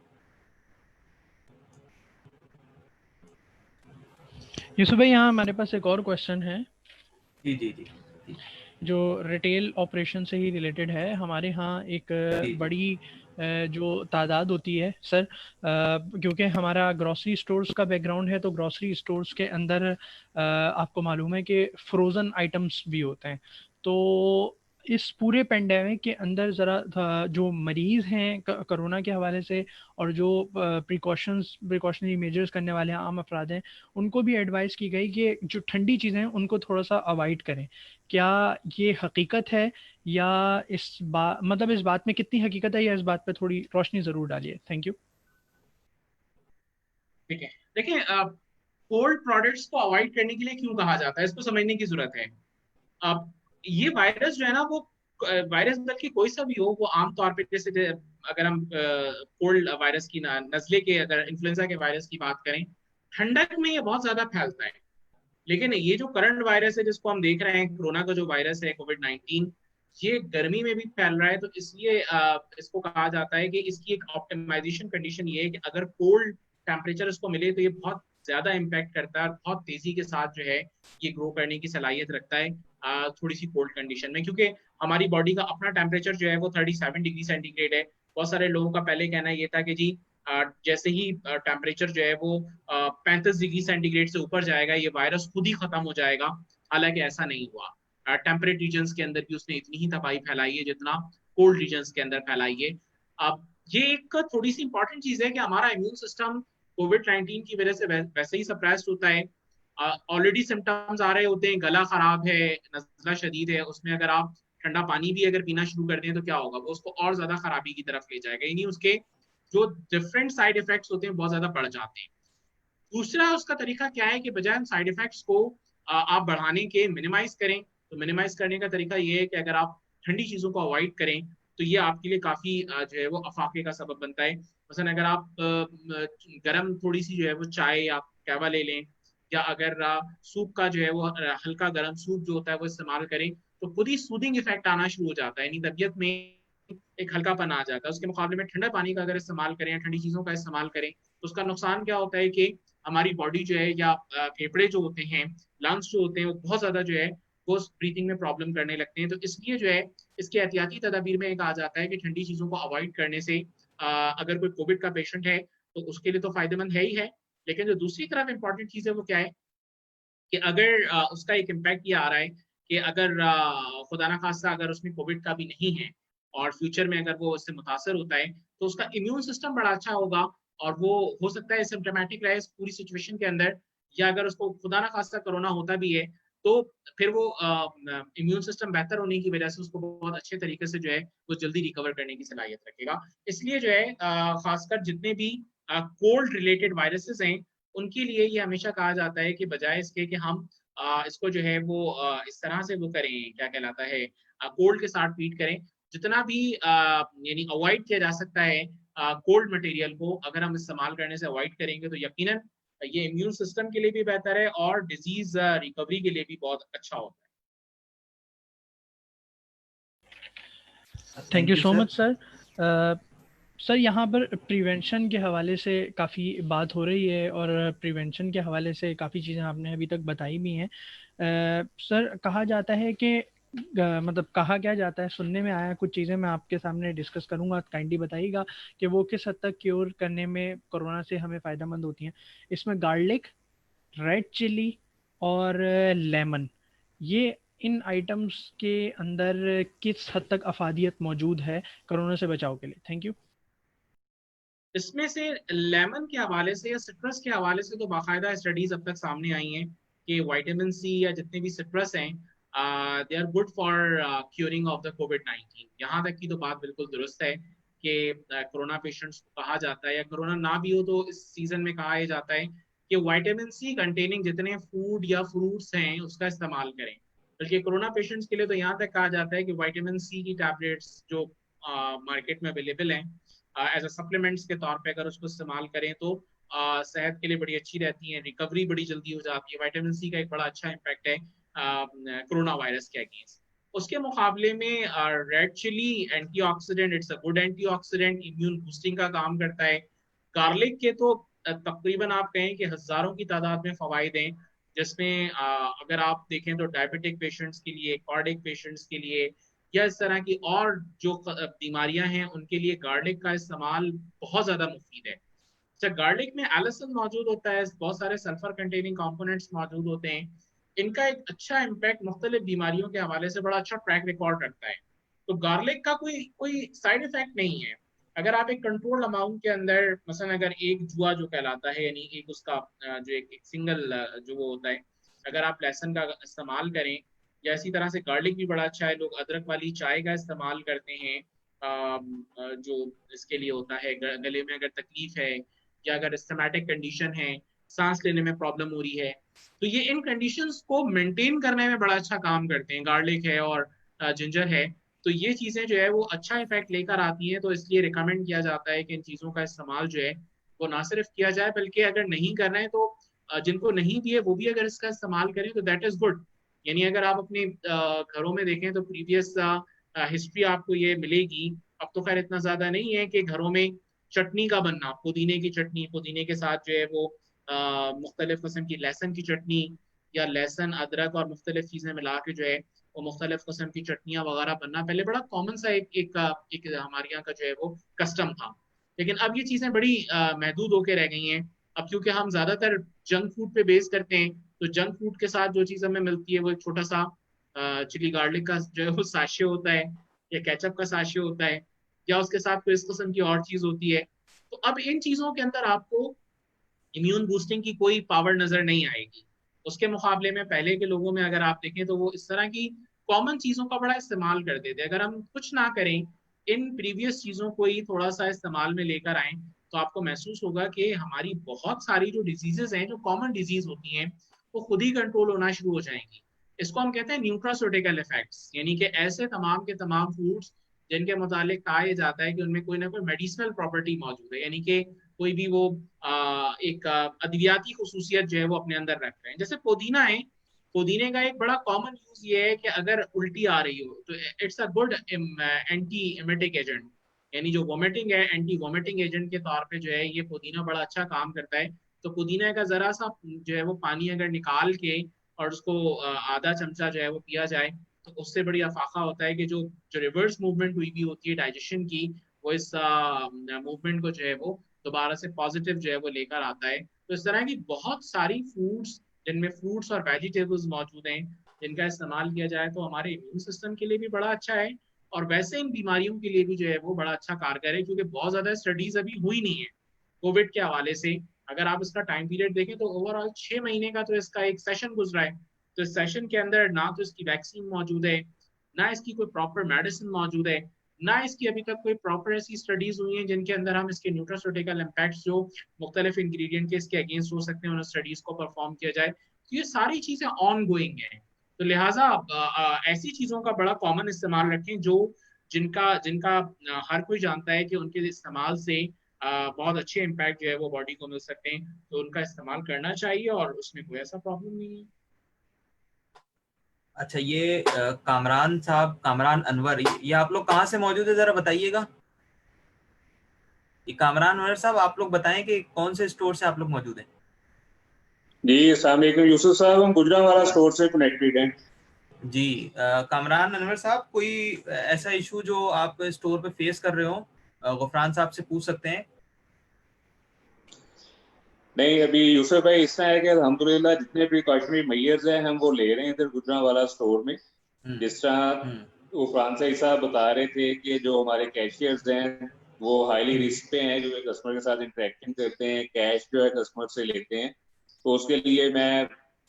यूसुफ भाई, यहाँ हमारे पास एक और क्वेश्चन है जी जी जी जी जो रिटेल ऑपरेशन से ही रिलेटेड है। हमारे यहाँ एक जी बड़ी जो तादाद होती है सर, क्योंकि हमारा ग्रॉसरी स्टोर्स का बैकग्राउंड है, तो ग्रॉसरी स्टोर्स के अंदर आपको मालूम है कि फ्रोज़न आइटम्स भी होते हैं। तो इस पूरे पेंडेमिक के अंदर ज़रा जो मरीज़ हैं कोरोना के हवाले से और जो प्रिकॉशनरी मेजर्स करने वाले हैं आम अफराद हैं, उनको भी एडवाइस की गई कि जो ठंडी चीज़ें हैं उनको थोड़ा सा अवॉइड करें। क्या ये हकीकत है, या इस बात मतलब इस बात में कितनी हकीकत है, या इस बात पे थोड़ी रोशनी ज़रूर डालिए। Thank you. ठीक है, देखिए कोल्ड प्रोडक्ट्स को अवॉइड करने के लिए क्यों कहा जाता है, इसको समझने की जरूरत है। अब ये वायरस जो है ना, वो वायरस बल्कि कोई सा भी हो, वो आमतौर पे जैसे अगर हम कोल्ड वायरस की नजले के, अगर इन्फ्लुएंजा के वायरस की बात करें, ठंडक में ये बहुत ज्यादा फैलता है। लेकिन ये जो करंट वायरस है जिसको हम देख रहे हैं, कोरोना का जो वायरस है कोविड-19, ये गर्मी में भी फैल रहा है। तो इसलिए इसको कहा जाता है कि इसकी एक ऑप्टिमाइजेशन कंडीशन ये है कि अगर कोल्ड टेम्परेचर इसको मिले तो ये बहुत ज्यादा इम्पैक्ट करता है और बहुत तेजी के साथ जो है ये ग्रो करने की सलाहियत रखता है थोड़ी सी कोल्ड कंडीशन में, क्योंकि हमारी बॉडी का अपना टेम्परेचर जो है वो 37 डिग्री सेंटीग्रेड है। बहुत सारे लोगों का पहले कहना ये था कि जी जैसे ही टेम्परेचर जो है वो 35 डिग्री सेंटीग्रेड से ऊपर जाएगा ये वायरस खुद ही खत्म हो जाएगा। हालांकि ऐसा नहीं हुआ। टेम्परेट रीजन्स के अंदर भी उसने इतनी ही तबाही फैलाई है जितना कोल्ड रीजन्स के अंदर फैलाई है। अब ये एक थोड़ी सी इंपॉर्टेंट चीज है कि हमारा इम्यून सिस्टम कोविड-19 की वजह से वैसे ही सप्रेस्ड होता है। ऑलरेडी सिम्टम्स आ रहे होते हैं, गला खराब है, नज़ला शदीद है, उसमें अगर आप ठंडा पानी भी अगर पीना शुरू कर दें तो क्या होगा, वो उसको और ज्यादा खराबी की तरफ ले जाएगा, यानी उसके जो डिफरेंट साइड इफेक्ट्स होते हैं बहुत ज्यादा बढ़ जाते हैं। दूसरा उसका तरीका क्या है कि बजाय उन साइड इफेक्ट्स को आप बढ़ाने के मिनिमाइज करें, तो मिनिमाइज करने का तरीका ये है कि अगर आप ठंडी चीजों को अवॉइड करें तो ये आपके लिए काफी जो है वो अफाके का सबब बनता है। मसलन अगर आप गर्म थोड़ी सी जो है वो चाय या कहवा ले लें, या अगर सूप का जो है वो हल्का गर्म सूप जो होता है वो इस्तेमाल करें, तो खुद ही सूदिंग इफेक्ट आना शुरू हो जाता है, यानी तबीयत में एक हल्कापन आ जाता है। उसके मुकाबले में ठंडा पानी का अगर इस्तेमाल करें या ठंडी चीजों का इस्तेमाल करें तो उसका नुकसान क्या होता है कि हमारी बॉडी जो है या फेफड़े जो होते हैं, लंग्स जो होते हैं, वो बहुत ज्यादा जो है वो ब्रीथिंग में प्रॉब्लम करने लगते हैं। तो इसलिए जो है इसके एहतियाती तदाबीर में कहा जाता है कि ठंडी चीजों को अवॉइड करने से अगर कोई कोविड का पेशेंट है तो उसके लिए तो फायदेमंद है ही है। लेकिन जो दूसरी तरफ इंपॉर्टेंट चीज है वो क्या है कि अगर उसका एक इम्पैक्ट ये आ रहा है कि अगर खुदा ना खास्ता अगर उसमें कोविड का भी नहीं है और फ्यूचर में अगर वो उससे मुतासर होता है तो उसका इम्यून सिस्टम बड़ा अच्छा होगा और वो हो सकता है सिम्टोमेटिक रहे इस पूरी सिचुएशन के अंदर। या अगर उसको खुदा ना खास्ता कोरोना होता भी है तो फिर वो इम्यून सिस्टम बेहतर होने की वजह से उसको बहुत अच्छे तरीके से जो है वो जल्दी रिकवर करने की सलाहियत रखेगा। इसलिए जो है खासकर जितने भी कोल्ड रिलेटेड वायरसेस हैं उनके लिए ये हमेशा कहा जाता है कि बजाय इसके कि हम इसको जो है वो इस तरह से वो करें, क्या कहलाता है, कोल्ड के साथ ट्रीट करें, जितना भी यानी अवॉइड किया जा सकता है कोल्ड मटेरियल को अगर हम इस्तेमाल करने से अवॉइड करेंगे तो यकीनन ये इम्यून सिस्टम के लिए भी बेहतर है और डिजीज रिकवरी के लिए भी बहुत अच्छा होता है। Thank you so much sir. Sir यहाँ पर प्रिवेंशन के हवाले से काफ़ी बात हो रही है और प्रिवेंशन के हवाले से काफ़ी चीज़ें आपने अभी तक बताई भी हैं। सर कहा जाता है कि मतलब कहा क्या जाता है, सुनने में आया, कुछ चीज़ें मैं आपके सामने डिस्कस करूंगा, काइंडली बताइएगा कि वो किस हद तक क्योर करने में कोरोना से हमें फ़ायदेमंद होती हैं। इसमें गार्लिक, रेड चिली और लेमन, ये इन आइटम्स के अंदर किस हद तक अफादियत मौजूद है कोरोना से बचाव के लिए। Thank you. इसमें से लेमन के हवाले से या सिट्रस के हवाले से तो बाकायदा स्टडीज अब तक सामने आई हैं कि विटामिन सी या जितने भी सिट्रस हैं they are good for curing of the कोविड-19। यहाँ तक की तो बात बिल्कुल दुरुस्त है कि कोरोना पेशेंट्स को कहा जाता है, या कोरोना ना भी हो तो इस सीजन में कहा यह जाता है कि विटामिन सी कंटेनिंग जितने फूड या फ्रूट्स हैं उसका इस्तेमाल करें। बल्कि कोरोना पेशेंट्स के लिए तो यहाँ तक कहा जाता है कि विटामिन सी की टैबलेट्स जो मार्केट में अवेलेबल हैं एज अ सप्लीमेंट्स के तौर पे अगर उसको इस्तेमाल करें तो सेहत के लिए बड़ी अच्छी रहती है, रिकवरी बड़ी जल्दी हो जाती है। विटामिन सी का एक बड़ा अच्छा इम्पैक्ट है कोरोना वायरस के अगेंस्ट। उसके मुकाबले में red chilli antioxidant, it's a good antioxidant, immune boosting का काम करता है। गार्लिक के तो तकरीबन आप कहें कि हजारों की तादाद में फवाइद हैं, जिसमें अगर आप देखें तो डायबिटिक पेशेंट्स के लिए, कार्डिक पेशेंट्स के लिए, या इस तरह की और जो बीमारियां हैं उनके लिए गार्लिक का इस्तेमाल बहुत ज्यादा मुफीद है। अच्छा, गार्लिक में एलिसन मौजूद होता है, बहुत सारे सल्फर कंटेनिंग कंपोनेंट्स मौजूद होते हैं इनका एक अच्छा इम्पैक्ट मुख्तलिफ बीमारियों के हवाले से बड़ा अच्छा ट्रैक रिकॉर्ड रखता है। तो गार्लिक का कोई कोई साइड इफेक्ट नहीं है। अगर आप एक कंट्रोल अमाउंट के अंदर, मसलन अगर एक जुआ जो कहलाता है, यानी एक उसका जो एक सिंगल जो वो होता है, अगर आप लहसुन का इस्तेमाल करें, या इसी तरह से गार्लिक भी बड़ा अच्छा है। लोग अदरक वाली चाय का इस्तेमाल करते हैं जो इसके लिए होता है, गले में अगर तकलीफ है या अगर एस्थमेटिक कंडीशन है, सांस लेने में प्रॉब्लम हो रही है, तो ये इन कंडीशंस को मेंटेन करने में बड़ा अच्छा काम करते हैं। गार्लिक है और जिंजर है, तो ये चीजें जो है वो अच्छा इफेक्ट लेकर आती हैं। तो इसलिए रिकमेंड किया जाता है कि इन चीजों का इस्तेमाल जो है वो ना सिर्फ किया जाए, बल्कि अगर नहीं करना है तो जिनको नहीं भी है वो भी अगर इसका इस्तेमाल करें तो दैट इज गुड। यानी अगर आप अपने घरों में देखें तो प्रीवियस हिस्ट्री आपको ये मिलेगी। अब तो खैर इतना ज्यादा नहीं है कि घरों में चटनी का बनना, पुदीने की चटनी, पुदीने के साथ जो है वो मुख्तलिफ किस्म की लहसुन की चटनी, या लहसुन अदरक और मुख्तलिफ चीजें मिला के जो है वो मुख्तलिफ किस्म की चटनियाँ वगैरह बनना पहले बड़ा कॉमन सा एक हमारे यहाँ का जो है वो कस्टम था। लेकिन अब ये चीजें बड़ी महदूद होके रह गई हैं। अब क्योंकि हम ज्यादातर जंक फूड पे बेस करते हैं, तो जंक फूड के साथ जो चीज हमें मिलती है वो एक छोटा सा चिली गार्लिक का जो है वो साशे होता है, या केचप का साशे होता है, या उसके साथ कोई इस किस्म की और चीज होती है। तो अब इन चीजों के अंदर आपको इम्यून बूस्टिंग की कोई पावर नजर नहीं आएगी। उसके मुकाबले में पहले के लोगों में अगर आप देखें तो वो इस तरह की कॉमन चीजों का बड़ा इस्तेमाल करते थे। अगर हम कुछ ना करें, इन प्रीवियस चीजों को ही थोड़ा सा इस्तेमाल में लेकर आए, तो आपको महसूस होगा कि हमारी बहुत सारी जो डिजीजेस हैं, जो कॉमन डिजीज होती हैं, वो खुद ही कंट्रोल होना शुरू हो जाएंगी। इसको हम कहते हैं न्यूट्रास्यूटिकल इफेक्ट्स, यानी कि ऐसे तमाम के तमाम फूड्स जिनके मुतालिक कहा जाता है कि उनमें कोई ना कोई मेडिसिनल प्रॉपर्टी मौजूद है, यानी कि कोई भी वो एक अद्वियाती खुसूसियत जो है वो अपने अंदर रख रहे हैं। जैसे पुदीना है, पुदीने का एक बड़ा कॉमन यूज ये है कि अगर उल्टी आ रही हो तो it's a good anti emetic agent, यानी जो वोमिटिंग है, एंटी वोमिटिंग एजेंट के तौर पे जो है ये पुदीना बड़ा अच्छा काम करता है। तो पुदीना का जरा सा जो है वो पानी अगर निकाल के और उसको आधा चमचा जो है वो पिया जाए, तो उससे बड़ी अफाका होता है कि जो जो रिवर्स मूवमेंट हुई भी होती है डाइजेशन की, वो इस मूवमेंट को जो है वो दोबारा से पॉजिटिव जो है वो लेकर आता है। तो इस तरह की बहुत सारी फूड्स, जिनमें फ्रूट्स और वेजिटेबल्स मौजूद हैं, जिनका इस्तेमाल किया जाए तो हमारे इम्यून सिस्टम के लिए भी बड़ा अच्छा है, और वैसे इन बीमारियों के लिए भी जो है वो बड़ा अच्छा कारगर है। क्योंकि बहुत ज्यादा स्टडीज अभी हुई नहीं है कोविड के हवाले से। अगर आप इसका टाइम पीरियड देखें तो ओवरऑल 6 महीने का तो इसका एक सेशन गुजरा है। तो इस सेशन के अंदर ना तो इसकी वैक्सीन मौजूद है, ना इसकी कोई प्रॉपर मेडिसिन मौजूद है, ना इसकी अभी तक कोई प्रॉपर ऐसी स्टडीज हुई हैं जिनके अंदर हम इसके न्यूट्रास्यूटिकल इम्पैक्ट जो मुख्तलिफ इंग्रेडिएंट के इसके अगेंस्ट हो सकते हैं उन स्टडीज को परफॉर्म किया जाए। तो ये सारी चीजें ऑन गोइंग है। तो लिहाजा ऐसी चीजों का बड़ा कॉमन इस्तेमाल रखें जो जिनका जिनका हर कोई जानता है कि उनके इस्तेमाल से बहुत अच्छे इम्पैक्ट जो है वो बॉडी को मिल सकते हैं, तो उनका इस्तेमाल करना चाहिए और उसमें कोई ऐसा प्रॉब्लम नहीं है। अच्छा, ये कामरान साहब, कामरान अनवर, ये आप लोग कहाँ से मौजूद है, जरा बताइएगा। ये कामरान अनवर साहब, आप लोग बताएं कि कौन से स्टोर से आप लोग मौजूद हैं। जी अस्सलाम वालेकुम यूसुफ साहब, हम गुजरांवाला स्टोर से कनेक्टेड हैं। जी कामरान अनवर साहब, कोई ऐसा इशू जो आप स्टोर पे फेस कर रहे हो, गुफरान साहब से पूछ सकते हैं। नहीं, अभी यूसुफ भाई इस तरह है कि अल्हम्दुलिल्लाह जितने प्रिकॉशनरी मेजर्स हैं हम वो ले रहे हैं इधर गुजरांवाला स्टोर में। जिस तरह वो फ्रांसाई साहब बता रहे थे कि जो हमारे कैशियर्स हैं वो हाईली रिस्क पे हैं, जो कस्टमर के साथ इंटरेक्शन करते हैं, कैश जो है कस्टमर से लेते हैं। तो उसके लिए मैं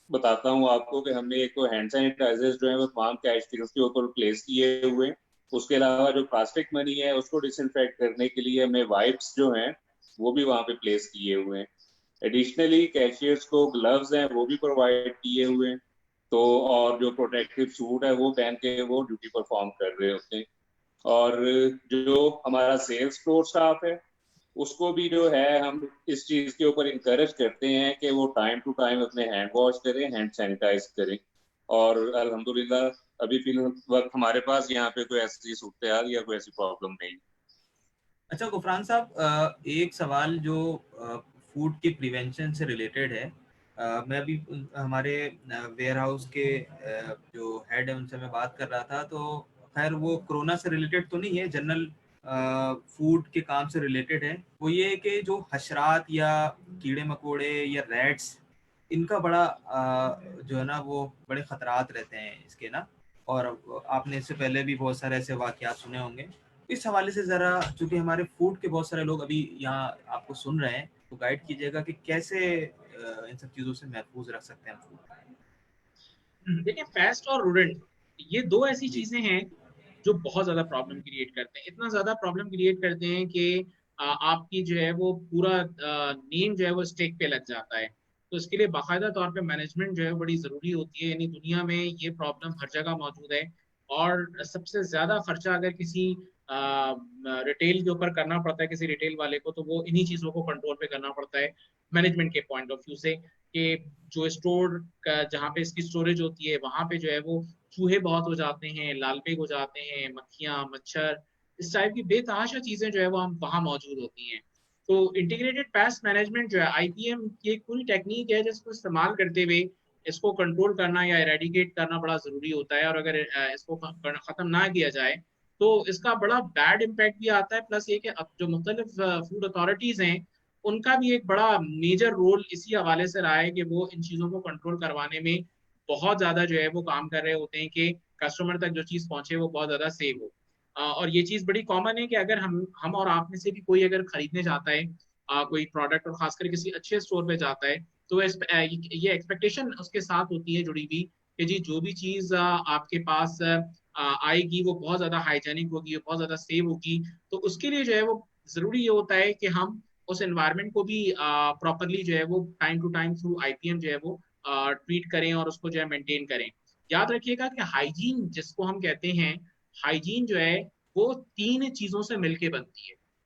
बताता हूँ आपको कि हमने एक तो हैंड सैनिटाइजर्स जो है वो तमाम कैश टिल्स के ऊपर प्लेस किए हुए हैं। उसके अलावा जो प्लास्टिक मनी है उसको डिसइंफेक्ट करने के लिए हमने वाइप्स जो हैं वो भी वहाँ पे प्लेस किए हुए हैं। एडिशनली कैशियर्स को ग्लव्स हैं वो भी प्रोवाइड किए हुए हैं। तो और जो प्रोटेक्टिव सूट है वो पहन के वो ड्यूटी परफॉर्म कर रहे होते हैं। और जो हमारा सेल्स फ्लोर स्टाफ है उसको भी जो है हम इस चीज के ऊपर इंकरेज करते हैं कि वो टाइम टू टाइम अपने हैंड वॉश करें, हैंड सैनिटाइज करें। और अल्हम्दुलिल्लाह अभी फिलहाल वक्त हमारे पास यहाँ पे कोई ऐसी सूरत या कोई ऐसी प्रॉब्लम नहीं। अच्छा गुफरान साहब, एक सवाल जो फूड के प्रिवेंशन से रिलेटेड है। मैं अभी हमारे वेयर हाउस के जो हेड है उनसे मैं बात कर रहा था, तो खैर वो कोरोना से रिलेटेड तो नहीं है, जनरल फूड के काम से रिलेटेड है। वो ये कि जो हशरात या कीड़े मकोड़े या रैट्स, इनका बड़ा जो है ना वो बड़े खतरात रहते हैं इसके ना, और आपने इससे पहले भी बहुत सारे ऐसे वाकयात सुने होंगे। इस हवाले से जरा, चूंकि हमारे फूड के बहुत सारे लोग अभी यहाँ आपको सुन रहे हैं, तो गाइड कीजिएगा कि कैसे इन सब चीजों से महफूज रख सकते हैं फूड। देखिए, पेस्ट और रूडेंट ये दो ऐसी जी। चीजें हैं जो बहुत ज्यादा प्रॉब्लम क्रिएट करते हैं, इतना ज्यादा प्रॉब्लम क्रिएट करते हैं कि आपकी जो है वो पूरा नेम जो है वो स्टेक पे लग जाता है। तो इसके लिए बाकायदा तौर पे मैनेजमेंट जो है बड़ी जरूरी होती है। यानी दुनिया में ये प्रॉब्लम हर जगह मौजूद है, और सबसे ज्यादा खर्चा अगर किसी रिटेल के ऊपर करना पड़ता है किसी रिटेल वाले को, तो वो इन्हीं चीजों को कंट्रोल पे करना पड़ता है मैनेजमेंट के पॉइंट ऑफ व्यू से। कि जो स्टोर का जहाँ पे इसकी स्टोरेज होती है वहां पे जो है वो चूहे बहुत हो जाते हैं, लाल बेग हो जाते हैं, मक्खियां, मच्छर, इस टाइप की बेतहाशा चीजें जो है वो हम वहां मौजूद होती हैं। तो इंटीग्रेटेड पेस्ट मैनेजमेंट जो है आईपीएम की एक पूरी टेक्निक है जिसको इस्तेमाल करते हुए इसको कंट्रोल करना या इरेडिकेट करना बड़ा जरूरी होता है। और अगर इसको खत्म ना किया जाए तो इसका बड़ा बैड इम्पैक्ट भी आता है। प्लस ये कि अब जो मुख्तलिफ फूड अथॉरिटीज हैं उनका भी एक बड़ा मेजर रोल इसी हवाले से रहा है कि वो इन चीज़ों को कंट्रोल करवाने में बहुत ज़्यादा जो है वो काम कर रहे होते हैं कि कस्टमर तक जो चीज़ पहुंचे वो बहुत ज़्यादा सेव हो। और ये चीज़ बड़ी कॉमन है कि अगर हम और आप में से भी कोई अगर खरीदने जाता है कोई प्रोडक्ट, और खासकर किसी अच्छे स्टोर पे जाता है, तो ये एक्सपेक्टेशन उसके साथ होती है जुड़ी हुई कि जी जो भी चीज़ आपके पास आएगी वो बहुत ज़्यादा हाइजेनिक होगी, बहुत ज़्यादा सेव होगी। तो उसके लिए जो है वो ज़रूरी ये होता है कि हम उस एनवायरनमेंट को भी प्रॉपरली जो है वो time to time through IPM जो है वो ट्रीट करें और उसको जो है मेंटेन करें। याद रखिएगा कि हाइजीन जिसको हम कहते हैं, हाइजीन जो है वो तीन चीजों से मिलके बनती है।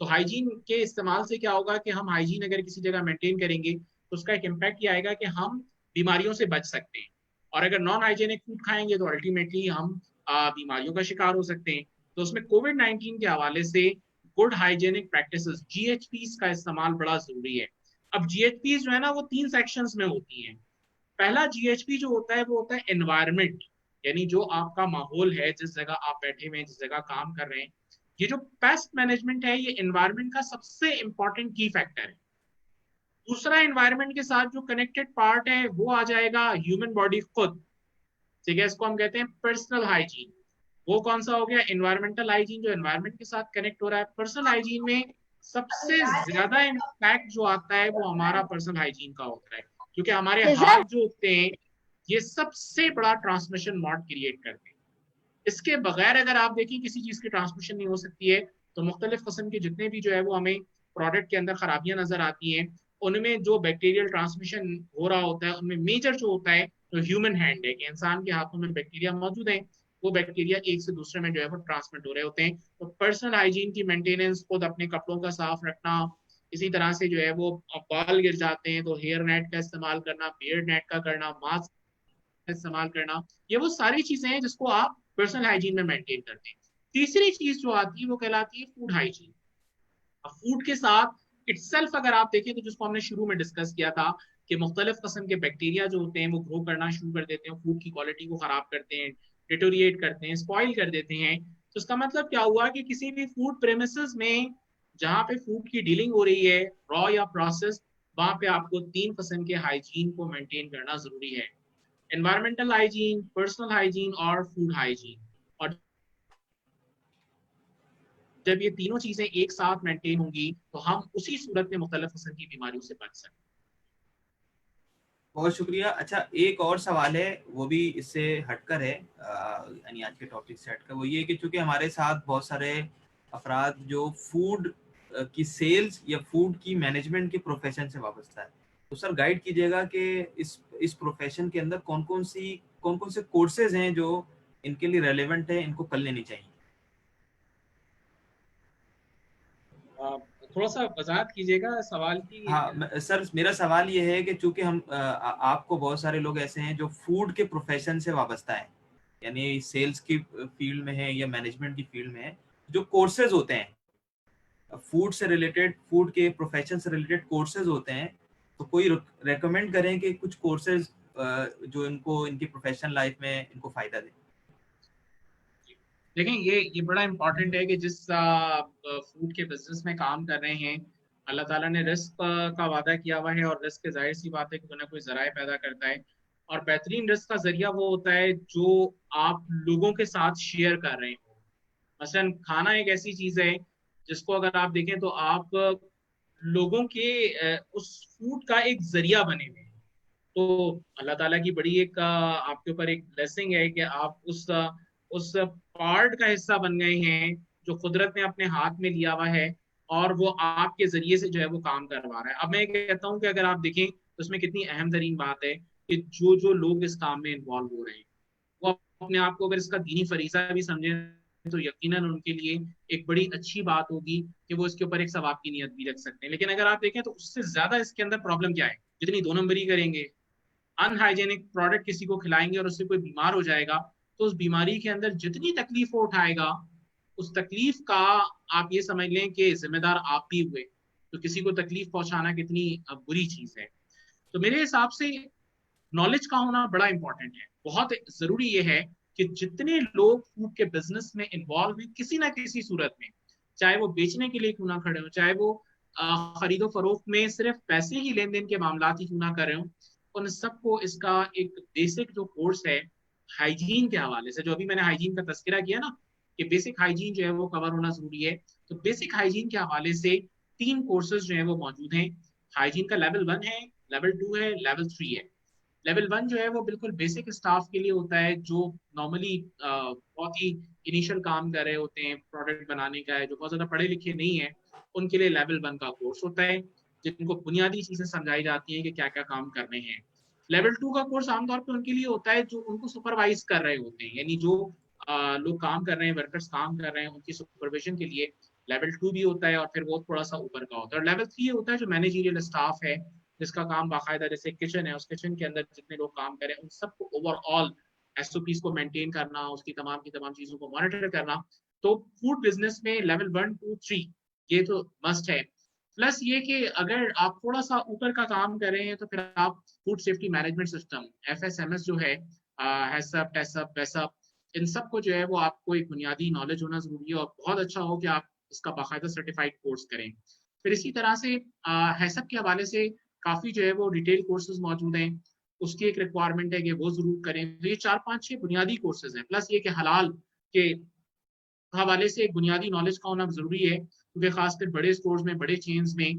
तो हाइजीन के इस्तेमाल से क्या होगा कि हम हाइजीन अगर किसी जगह मेंटेन करेंगे तो उसका एक इम्पैक्ट ये आएगा कि हम बीमारियों से बच सकते हैं। और अगर नॉन हाइजीनिक फूड खाएंगे तो अल्टीमेटली हम बीमारियों का शिकार हो सकते हैं। तो उसमें कोविड-19 के हवाले से गुड हाइजेनिक प्रैक्टिसेस जीएचपीस का इस्तेमाल बड़ा जरूरी है। अब जीएचपीस जो है ना वो तीन सेक्शंस में होती हैं। पहला जीएचपी जो होता है वो होता है एनवायरनमेंट, यानी जो आपका माहौल है, जिस जगह आप बैठे हुए हैं, जिस जगह काम कर रहे हैं। ये जो पेस्ट मैनेजमेंट है ये एनवायरनमेंट का सबसे इंपॉर्टेंट की फैक्टर है। दूसरा एनवायरनमेंट के साथ जो कनेक्टेड पार्ट है वो आ जाएगा ह्यूमन बॉडी खुद, ठीक है, इसको हम कहते हैं पर्सनल हाइजीन। वो कौन सा हो गया? एनवायरमेंटल हाइजीन, जो एनवायरनमेंट के साथ कनेक्ट हो रहा है। पर्सनल हाइजीन में सबसे ज्यादा इम्पैक्ट जो आता है वो हमारा पर्सनल हाइजीन का होता है, क्योंकि हमारे हाथ जो होते हैं ये सबसे बड़ा ट्रांसमिशन मॉड क्रिएट करते हैं। इसके बगैर अगर आप देखिए किसी चीज की ट्रांसमिशन नहीं हो सकती है। तो मुख्तलिफ किस्म के जितने भी जो है वो हमें प्रोडक्ट के अंदर खराबियां नजर आती हैं, उनमें जो बैक्टीरियल ट्रांसमिशन हो रहा होता है उनमें मेजर जो होता है तो ह्यूमन हैंड है, कि इंसान के हाथों में बैक्टीरिया मौजूद है। वो बैक्टीरिया एक से दूसरे में जो है वो ट्रांसमिट हो रहे होते हैं। तो पर्सनल हाइजीन की मेंटेनेंस, खुद अपने कपड़ों का साफ रखना, इसी तरह से जो है वो बाल गिर जाते हैं तो हेयर नेट का इस्तेमाल करना, बियर्ड नेट का करना, मास्क का इस्तेमाल करना, ये वो सारी चीजें हैं जिसको आप पर्सनल हाइजीन में मेंटेन करते हैं। तीसरी चीज जो आती है वो कहलाती है फूड हाइजीन। फूड के साथ इटसेल्फ अगर आप देखें तो जिसको हमने शुरू में डिस्कस किया था कि मुख्तलिफ किस्म के बैक्टीरिया जो होते हैं वो ग्रो करना शुरू कर देते हैं, फूड की क्वालिटी को खराब करते हैं, डिटोरिएट करते हैं, स्पॉइल कर देते हैं। तो इसका मतलब क्या हुआ कि किसी भी फूड प्रेमिसेस में जहाँ पे फूड की डीलिंग हो रही है, रॉ या प्रोसेस, वहां पे आपको तीन किस्म के हाइजीन को मेंटेन करना जरूरी है। एनवायरमेंटल हाइजीन, पर्सनल हाइजीन और फूड हाइजीन। और जब ये तीनों चीजें एक साथ मेंटेन होंगी तो हम उसी सूरत में मुख्तलिफ किस्म की बीमारियों से बच सकते हैं। बहुत शुक्रिया। अच्छा, एक और सवाल है, वो भी इससे हटकर है, यानी आज के टॉपिक से हटकर। वो ये कि चूंकि हमारे साथ बहुत सारे अफराद जो फूड की सेल्स या फूड की मैनेजमेंट के प्रोफेशन से वाबस्ता है, तो सर गाइड कीजिएगा कि इस प्रोफेशन के अंदर कौन कौन से कोर्सेज हैं जो इनके लिए रेलेवेंट है, इनको कर लेनी चाहिए। थोड़ा सा वजाहत कीजिएगा सवाल की। हाँ सर, मेरा सवाल ये है कि चूंकि हम आपको बहुत सारे लोग ऐसे हैं जो फूड के प्रोफेशन से वाबस्ता है, यानी सेल्स की फील्ड में है या मैनेजमेंट की फील्ड में है, जो कोर्सेज होते हैं फूड से रिलेटेड, फूड के प्रोफेशन से रिलेटेड कोर्सेज होते हैं, तो कोई रेकमेंड करें कि कुछ कोर्सेज जो इनको इनकी प्रोफेशनल लाइफ में इनको फायदा दे। देखें, ये बड़ा इंपॉर्टेंट है कि जिस फूड के बिजनेस में काम कर रहे हैं अल्लाह ताला ने रिस्क का वादा किया हुआ है, और रिस्क जाहिर सी बात है कि कोई ना कोई जराए पैदा करता है, और बेहतरीन रिस्क का जरिया वो होता है जो आप लोगों के साथ शेयर कर रहे हो। मसलन खाना एक ऐसी चीज है जिसको अगर आप देखें तो आप लोगों के उस फूड का एक जरिया बने हुए हैं। तो अल्लाह ताला की बड़ी एक आपके ऊपर एक ब्लेसिंग है कि आप उस पार्ट का हिस्सा बन गए हैं जो कुदरत ने अपने हाथ में लिया हुआ है, और वो आपके जरिए से जो है वो काम करवा रहा है। अब मैं कहता हूँ कि अगर आप देखें तो उसमें कितनी अहम तरीन बात है कि जो जो लोग इस काम में इन्वॉल्व हो रहे हैं वो अपने आप को अगर इसका दीनी फरीजा भी समझे तो यकीनन उनके लिए एक बड़ी अच्छी बात होगी कि वो इसके ऊपर एक सवाब की नियत भी रख सकते हैं। लेकिन अगर आप देखें तो उससे ज्यादा इसके अंदर प्रॉब्लम क्या है, जितनी दो नंबरी करेंगे, अनहाइजेनिक प्रोडक्ट किसी को खिलाएंगे और उससे कोई बीमार हो जाएगा, तो उस बीमारी के अंदर जितनी तकलीफ वो उठाएगा उस तकलीफ का आप ये समझ लें कि जिम्मेदार आप भी हुए। तो किसी को तकलीफ पहुंचाना कितनी बुरी चीज है। तो मेरे हिसाब से नॉलेज का होना बड़ा इंपॉर्टेंट है। बहुत जरूरी ये है कि जितने लोग फूड के बिजनेस में इन्वॉल्व हैं किसी ना किसी सूरत में, चाहे वो बेचने के लिए क्यों ना खड़े हो, चाहे वो खरीदो फरोख्त में सिर्फ पैसे ही लेन देन के मामला ही क्यों ना कर रहे हो, उन सबको इसका एक बेसिक जो कोर्स है हाइजीन के हवाले से, जो अभी मैंने हाइजीन का तस्करा किया ना कि बेसिक हाइजीन जो है वो कवर होना जरूरी है, तो बेसिक हाइजीन के हवाले से 3 कोर्सेज जो है वो मौजूद हैं। हाइजीन का लेवल 1 है, लेवल 2 है, लेवल 3 है। लेवल 1 जो है वो बिल्कुल बेसिक स्टाफ के लिए होता है जो नॉर्मली बहुत ही इनिशियल काम कर रहे होते हैं, प्रोडक्ट बनाने का है, जो बहुत ज्यादा पढ़े लिखे नहीं है, उनके लिए लेवल 1 का कोर्स होता है जिनको बुनियादी चीजें समझाई जाती हैं कि क्या क्या काम करने हैं। लेवल 2 का कोर्स आमतौर पर उनके लिए होता है जो उनको सुपरवाइज कर रहे होते हैं, यानी जो लोग काम कर रहे हैं, वर्कर्स काम कर रहे हैं, उनकी सुपरविजन के लिए लेवल 2 भी होता है, और फिर वो थोड़ा सा ऊपर का होता है। और लेवल 3 होता है जो मैनेजरियल स्टाफ है, जिसका काम बाकायदा जैसे किचन है, उस किचन के अंदर जितने लोग काम करें उन सबको ओवरऑल एसओपीज को मेंटेन करना, उसकी तमाम चीजों को मॉनिटर करना। तो फूड बिजनेस में लेवल 1, 2, 3 ये तो मस्ट है। प्लस ये कि अगर आप थोड़ा सा ऊपर का काम कर रहे हैं तो फिर आप food safety management system FSMS जो है, हैसअप, टेसअप, वेसअप, इन सब को जो है वो आपको एक बुनियादी नॉलेज होना जरूरी है, और बहुत अच्छा हो कि आप इसका बाकायदा सर्टिफाइड कोर्स करें। फिर इसी तरह से हैसअप के हवाले से काफी जो है वो डिटेल कोर्सेज मौजूद हैं, उसकी एक रिक्वायरमेंट है कि वो जरूर करें। तो ये 4, 5, 6 बुनियादी कोर्सेज हैं, प्लस ये कि हलाल के हवाले से एक बुनियादी नॉलेज का होना जरूरी है, क्योंकि खासकर बड़े स्टोर्स में, बड़े चेन्स में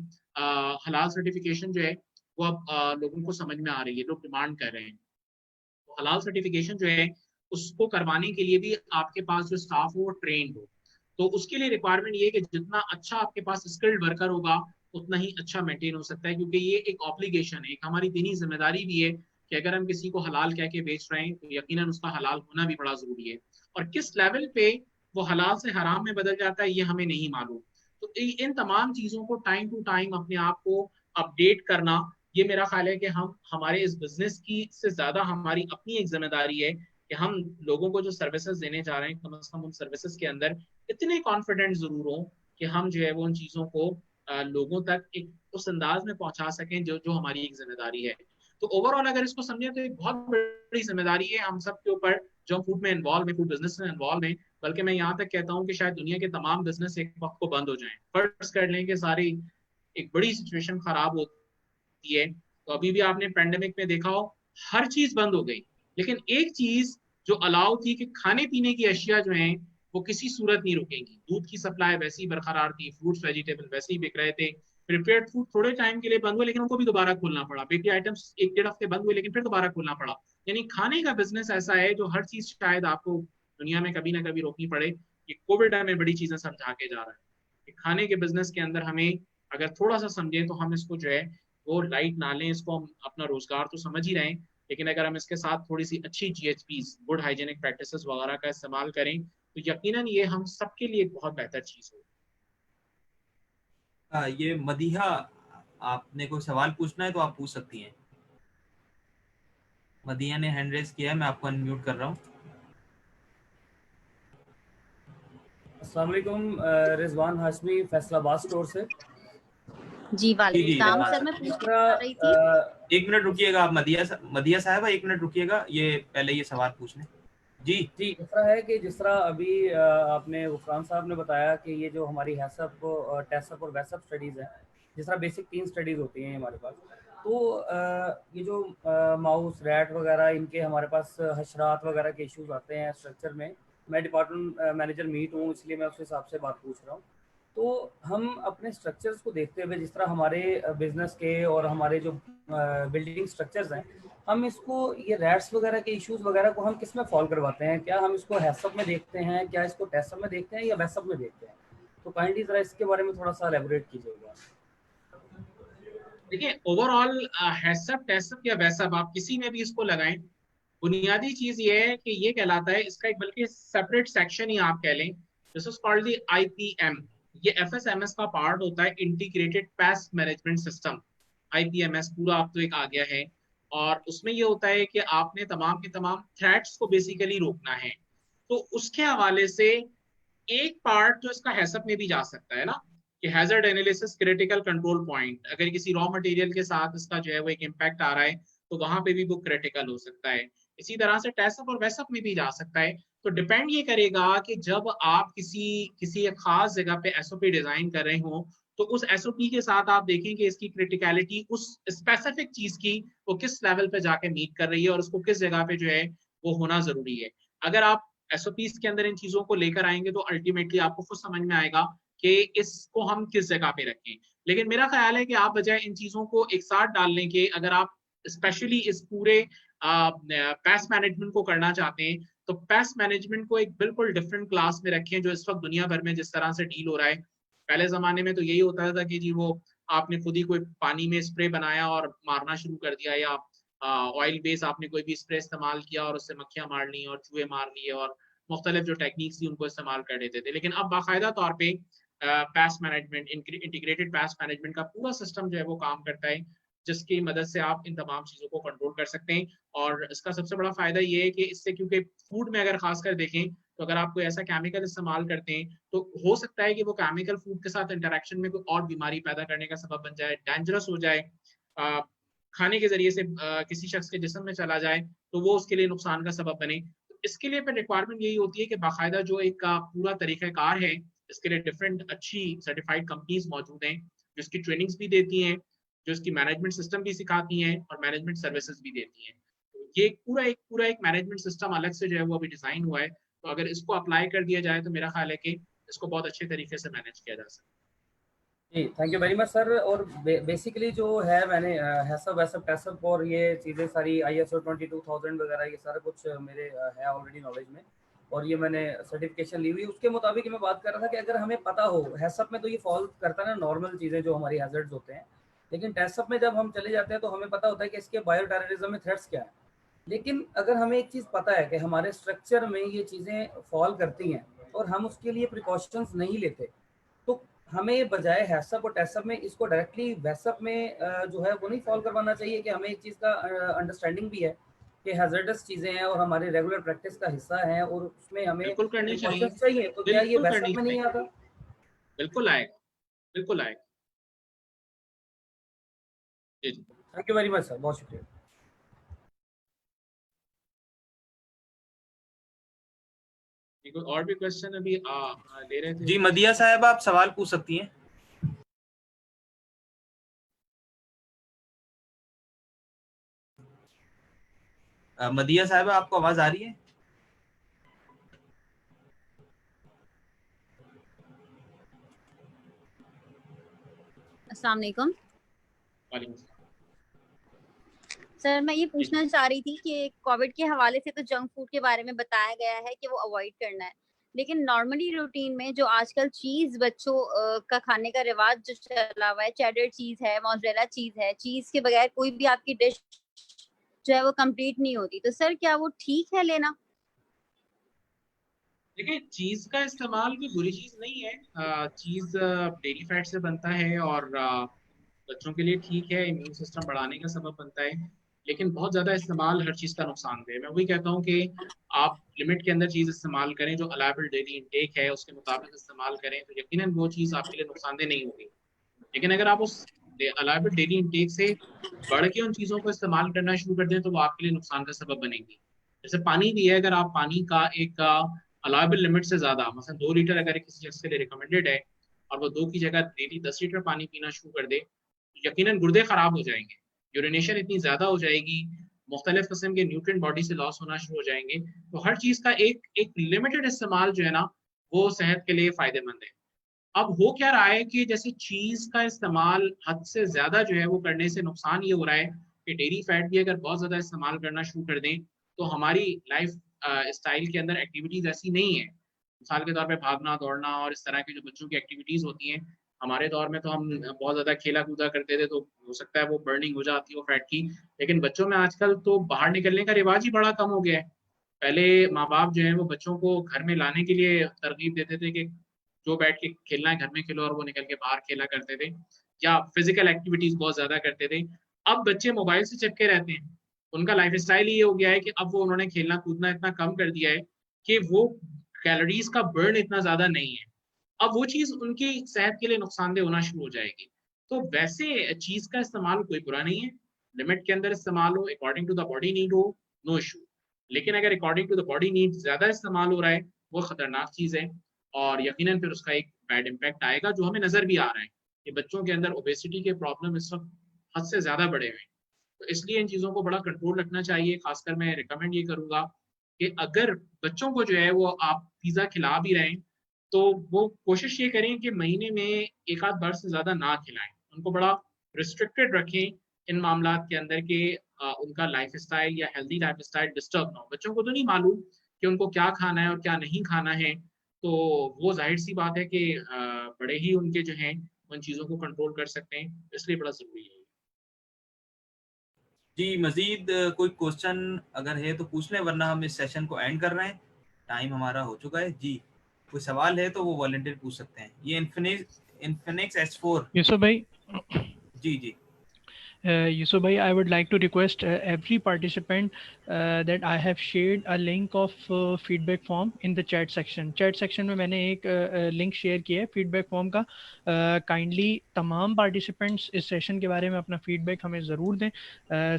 हलाल सर्टिफिकेशन जो है वो अब लोगों को समझ में आ रही है, लोग डिमांड कर रहे हैं। तो हलाल सर्टिफिकेशन जो है उसको करवाने के लिए भी आपके पास जो स्टाफ हो वो ट्रेंड हो। तो उसके लिए रिक्वायरमेंट ये है कि जितना अच्छा आपके पास स्किल्ड वर्कर होगा उतना ही अच्छा मेंटेन हो सकता है, क्योंकि ये एक ऑब्लिगेशन है, एक हमारी दीनी जिम्मेदारी भी है कि अगर हम किसी को हलाल कह के बेच रहे हैं तो यकीनन उसका हलाल होना भी बड़ा जरूरी है। और किस लेवल पे वो हलाल से हराम में बदल जाता है ये हमें नहीं मालूम। तो इन तमाम चीजों को टाइम टू टाइम अपने आप को अपडेट करना, ये मेरा ख्याल है कि हम हमारे इस बिजनेस की से ज्यादा हमारी अपनी एक जिम्मेदारी है कि हम लोगों को जो सर्विसेज देने जा रहे हैं कम से कम उन सर्विसेज के अंदर इतने कॉन्फिडेंट जरूर हो कि हम जो है वो उन चीजों को लोगों तक एक उस अंदाज में पहुंचा सकें जो जो हमारी एक जिम्मेदारी है। तो ओवरऑल अगर इसको समझे तो एक बहुत बड़ी जिम्मेदारी है हम सब के ऊपर जो हम फूड में इन्वॉल्व है, फूड बिजनेस में इन्वॉल्व है। बल्कि मैं यहाँ तक कहता हूँ कि शायद दुनिया के तमाम बिजनेस एक वक्त को बंद हो जाएं, फर्ज कर लें कि सारी एक बड़ी सिचुएशन खराब होती है। तो अभी भी आपने पेंडेमिक में देखा हो हर चीज बंद हो गई, लेकिन एक चीज जो अलाउ थी कि खाने पीने की अशिया जो हैं वो किसी सूरत नहीं रुकेंगी। दूध की सप्लाई वैसी बरकरार थी, फ्रूट्स वेजिटेबल वैसे ही बिक रहे थे, प्रिपेयर्ड फूड थोड़े टाइम के लिए बंद हुए लेकिन उनको भी दोबारा खोलना पड़ा, बेकरी आइटम्स 1, 1.5 हफ्ते बंद हुए लेकिन फिर दोबारा खोलना पड़ा। यानी खाने का बिजनेस ऐसा है जो हर चीज शायद आपको दुनिया में कभी ना कभी रोकनी पड़े। ये कोविड हमें बड़ी चीजें समझा के जा रहा है कि खाने के बिजनेस के अंदर हमें अगर थोड़ा सा समझें तो हम इसको जो है वो लाइट ना लें, इसको हम अपना रोजगार तो समझ ही रहे हैं, लेकिन अगर हम इसके साथ थोड़ी सी अच्छी GHPs, गुड हाइजेनिक प्रैक्टिसेस वगैरह का इस्तेमाल करें तो यकीनन ये हम सबके लिए एक बहुत बेहतर चीज होगी। ये मदीहा, आपने कोई सवाल पूछना है तो आप पूछ सकती हैं। मदीहा ने हैंड रेज किया है, मैं आपको अनम्यूट कर रहा हूँ। अस्सलाम वालेकुम, रिजवान हाशमी फैसलाबाद स्टोर से। जी वालेकुम सर, मैं पूछ रही थी। 1 मिनट रुकिएगा आप, मदिया साहब 1 मिनट रुकिएगा, ये पहले ये सवाल पूछ लें। जी इस तरह है कि जिस तरह अभी आपने गुफरान साहब ने बताया कि ये जो हमारी हैसअप, टेसअप और वैसअप स्टडीज़ हैं जिस तरह बेसिक 3 स्टडीज होती हैं हमारे पास। तो ये जो माउस रैट वगैरह इनके हमारे पास हशरात वगैरह के इश्यूज आते हैं स्ट्रक्चर में। मैं डिपार्टमेंट मैनेजर मीट हूँ, इसलिए मैं उस हिसाब से बात पूछ रहा हूँ। तो हम अपने स्ट्रक्चर्स को देखते हुए, जिस तरह हमारे बिजनेस के और हमारे जो बिल्डिंग स्ट्रक्चर्स हैं, हम इसको ये रैट्स वगैरह के इश्यूज वगैरह को हम किस में फॉलो करवाते हैं? क्या हम इसको हैसअप में देखते हैं, क्या इसको टेस्टअप में देखते हैं, या वैसअप में देखते हैं? तो काइंडली जरा इसके बारे में थोड़ा सा एलैबोरेट कीजिएगा। देखिए, ओवरऑल हैसअप टेस्टअप या वैसअप आप किसी में भी इसको लगाएं, बुनियादी चीज ये है कि ये कहलाता है, इसका एक बल्कि सेपरेट सेक्शन ही आप कह लें, this is called the IPM. ये एफएसएमएस का पार्ट होता है, इंटीग्रेटेड पेस्ट मैनेजमेंट सिस्टम। आईपीएमएस पूरा आप तो एक आ गया है, और उसमें ये होता है कि आपने तमाम के तमाम थ्रेट्स को बेसिकली रोकना है। तो उसके हवाले से एक पार्ट तो इसका हैसअप में भी जा सकता है ना, कि hazard analysis, critical control point, अगर किसी रॉ मटेरियल के साथ इसका जो है वो एक इम्पैक्ट आ रहा है तो वहां पे भी वो क्रिटिकल हो सकता है। इसी तरह से टेस्टअप और वेसअप में भी जा सकता है। तो डिपेंड ये करेगा कि जब आप किसी एक खास जगह पे एसओपी डिजाइन कर रहे हो, तो उस एसओपी के साथ आप देखें कि इसकी क्रिटिकलिटी उस स्पेसिफिक चीज की वो किस लेवल पे जाके मीट कर रही है और उसको किस जगह पे जो है वो होना जरूरी है। अगर आप एसओपीज के अंदर इन चीजों को लेकर आएंगे तो अल्टीमेटली आपको खुद समझ में आएगा कि इसको हम किस जगह पे रखें। लेकिन मेरा ख्याल है कि आप बजाय इन चीजों को एक साथ डालने के, अगर आप स्पेशली इस पूरे पेस्ट मैनेजमेंट को करना चाहते हैं, तो पेस्ट मैनेजमेंट को एक बिल्कुल डिफरेंट क्लास में रखें, जो इस वक्त दुनिया भर में जिस तरह से डील हो रहा है। पहले जमाने में तो यही होता था कि जी वो आपने खुद ही कोई पानी में स्प्रे बनाया और मारना शुरू कर दिया, या ऑयल बेस आपने कोई भी स्प्रे इस्तेमाल किया और उससे मक्खियां मार ली और चूहे मार लिए, और मुख्तलिफ जो टेक्निक्स थी उनको इस्तेमाल कर देते थे। लेकिन अब बाकायदा तौर पे pest management, integrated pest management का पूरा सिस्टम जो है वो काम करता है, जिसकी मदद से आप इन तमाम चीज़ों को कंट्रोल कर सकते हैं। और इसका सबसे बड़ा फायदा ये है कि इससे, क्योंकि फूड में अगर खासकर देखें तो अगर आप कोई ऐसा केमिकल इस्तेमाल करते हैं तो हो सकता है कि वो केमिकल फूड के साथ इंटरेक्शन में कोई और बीमारी पैदा करने का सबब बन जाए, डेंजरस हो जाए, खाने के जरिए से किसी शख्स के जिस्म में चला जाए तो वो उसके लिए नुकसान का सबब बने। तो इसके लिए फिर रिक्वायरमेंट यही होती है कि बाकायदा जो एक पूरा तरीक़ाकार है, इसके लिए डिफरेंट अच्छी सर्टिफाइड कंपनीज मौजूद हैं जिसकी ट्रेनिंग्स भी देती हैं, जो इसकी मैनेजमेंट सिस्टम भी सिखाती हैं और मैनेजमेंट सर्विसेज भी देती हैं। तो ये पूरा एक मैनेजमेंट सिस्टम अलग से जो है वो अभी डिजाइन हुआ है। तो अगर इसको अप्लाई कर दिया जाए तो मेरा ख्याल है कि इसको बहुत अच्छे तरीके से मैनेज किया जा सकता है। जी, thank you very much sir. और बेसिकली जो है, मैंने हैसअप वैसअप टेस्टअप और ये चीज़ें सारी ISO 22000 वगैरह ये सारा कुछ मेरे है ऑलरेडी नॉलेज में, और ये मैंने सर्टिफिकेशन ली हुई। उसके मुताबिक मैं बात कर रहा था कि अगर हमें पता हो, हैसअप में तो ये फॉलो करता है ना नॉर्मल चीज़ें जो हमारी हैजर्ड्स होते हैं, लेकिन टेस्टअप में जब हम चले जाते हैं तो हमें पता होता है कि इसके बायो टेररिज्म में थ्रेट्स क्या है। लेकिन अगर हमें एक चीज़ पता है कि हमारे स्ट्रक्चर में ये चीज़ें फॉल करती हैं और हम उसके लिए प्रिकॉशंस नहीं लेते, तो हमें बजाय हैसअप और टेस्टअप में इसको डायरेक्टली वैसअप में जो है वो नहीं फॉलो करवाना चाहिए, कि हमें एक चीज़ का अंडरस्टैंडिंग भी है कि हैजर्डस चीज़ें हैं और हमारे रेगुलर प्रैक्टिस का हिस्सा है और उसमें हमें बिल्कुल करनी चाहिए, चाहिए, तो क्या ये वैसअप में नहीं आता? बिल्कुल आएगा, बिल्कुल आएगा। जी जी, thank you very much sir, बहुत शुक्रिया। कोई और भी क्वेश्चन अभी ले रहे थे? जी मदिया साहब, आप सवाल पूछ सकती हैं। मदिया साहब, आपको आवाज आ रही है? अस्सलाम वालेकुम सर। मैं ये पूछना चाह रही थी कि कोविड के हवाले से तो जंक फूड के बारे में बताया गया है कि वो अवॉइड करना है, लेकिन नॉर्मली रूटीन में जो आजकल चीज बच्चों का खाने का रिवाज जो चला हुआ है, चेडर चीज है, मोज़रेला चीज है, चीज के बगैर कोई भी आपकी डिश जो है वो कंप्लीट नहीं होती, तो सर क्या वो ठीक है लेना? देखिए, चीज का इस्तेमाल भी बुरी चीज नहीं है। चीज डेयरी फैट से बनता है और बच्चों के लिए ठीक है, इम्यून सिस्टम बढ़ाने का सबब बनता है। लेकिन बहुत ज्यादा इस्तेमाल हर चीज का नुकसानदेह है। मैं वही कहता हूँ कि आप लिमिट के अंदर चीज इस्तेमाल करें, जो अलाउबल डेली इंटेक है उसके मुताबिक इस्तेमाल करें, तो यकीनन वो चीज आपके लिए नुकसानदेह नहीं होगी। लेकिन अगर आप उस अलाउबल डेली इंटेक से बढ़ के उन चीजों को इस्तेमाल करना शुरू कर दें तो वो आपके लिए नुकसान का सबब बनेगी। जैसे पानी भी है, अगर आप पानी का एक अलाउबल लिमिट से ज्यादा, मतलब 2 लीटर अगर किसी शख्स के लिए रिकमेंडेड है, और वो 2 की जगह डेली 10 लीटर पानी पीना शुरू कर दे, तो यकीनन गुर्दे खराब हो जाएंगे, यूरिनेशन इतनी ज्यादा हो जाएगी, मुख्तलिफ किस्म के न्यूट्रिएंट बॉडी से लॉस होना शुरू हो जाएंगे। तो हर चीज का एक एक लिमिटेड इस्तेमाल जो है ना वो सेहत के लिए फायदेमंद है। अब हो क्या रहा है कि जैसे चीज का इस्तेमाल हद से ज्यादा जो है वो करने से नुकसान ये हो रहा है कि डेयरी फैट भी अगर बहुत ज्यादा इस्तेमाल करना शुरू कर दें तो हमारी लाइफ स्टाइल के अंदर एक्टिविटीज ऐसी नहीं है। मिसाल के तौर पे भागना दौड़ना और इस तरह की जो बच्चों की एक्टिविटीज होती हैं, हमारे दौर में तो हम बहुत ज्यादा खेला कूदा करते थे, तो हो सकता है वो बर्निंग हो जाती हो फैट की, लेकिन बच्चों में आजकल तो बाहर निकलने का रिवाज ही बड़ा कम हो गया है। पहले माँ बाप जो है वो बच्चों को घर में लाने के लिए तरगीब देते थे कि जो बैठ के खेलना है घर में खेलो, और वो निकल के बाहर खेला करते थे या फिजिकल एक्टिविटीज बहुत ज्यादा करते थे। अब बच्चे मोबाइल से चिपके रहते हैं, उनका लाइफ स्टाइल ये हो गया है कि अब वो उन्होंने खेलना कूदना इतना कम कर दिया है कि वो कैलोरीज का बर्न इतना ज्यादा नहीं है। अब वो चीज उनकी सेहत के लिए नुकसानदेह होना शुरू हो जाएगी। तो वैसे चीज का इस्तेमाल कोई बुरा नहीं है, लिमिट के अंदर इस्तेमाल हो, according to the body need हो, नो इशू। लेकिन अगर according to the body need ज्यादा इस्तेमाल हो रहा है वो खतरनाक चीज है, और यकीनन फिर उसका एक बैड इम्पैक्ट आएगा जो हमें नजर भी आ रहा है कि बच्चों के अंदर ओबेसिटी के प्रॉब्लम इस वक्त हद से ज्यादा बढ़े हुए हैं। तो इसलिए इन चीज़ों को बड़ा कंट्रोल रखना चाहिए। खासकर मैं रिकमेंड ये करूँगा कि अगर बच्चों को जो है वो आप पिज़्ज़ा खिला भी रहे हैं तो वो कोशिश ये करें कि महीने में एक आध बार से ज़्यादा ना खिलाएं, उनको बड़ा रिस्ट्रिक्टेड रखें इन मामलात के अंदर कि उनका लाइफ स्टाइल या हेल्दी लाइफ स्टाइल डिस्टर्ब ना हो। बच्चों को तो नहीं मालूम कि उनको क्या खाना है और क्या नहीं खाना है, तो वो जाहिर सी बात है कि बड़े ही उनके जो हैं उन चीज़ों को कंट्रोल कर सकते हैं, इसलिए बड़ा ज़रूरी है। जी, मजीद कोई क्वेश्चन अगर है तो पूछ लें, वरना हम इस सेशन को एंड कर रहे हैं, टाइम हमारा हो चुका है। जी, कोई सवाल है तो वो वॉलंटियर पूछ सकते हैं। ये इन्फिनिक्स S4। यूसुफ भाई। जी जी। Yusuf bhai, I would like to request every participant that I have shared a link of feedback form in the chat section. Chat section में मैंने एक link share किया है feedback form का। Kindly तमाम participants इस session के बारे में अपना feedback हमें ज़रूर दें।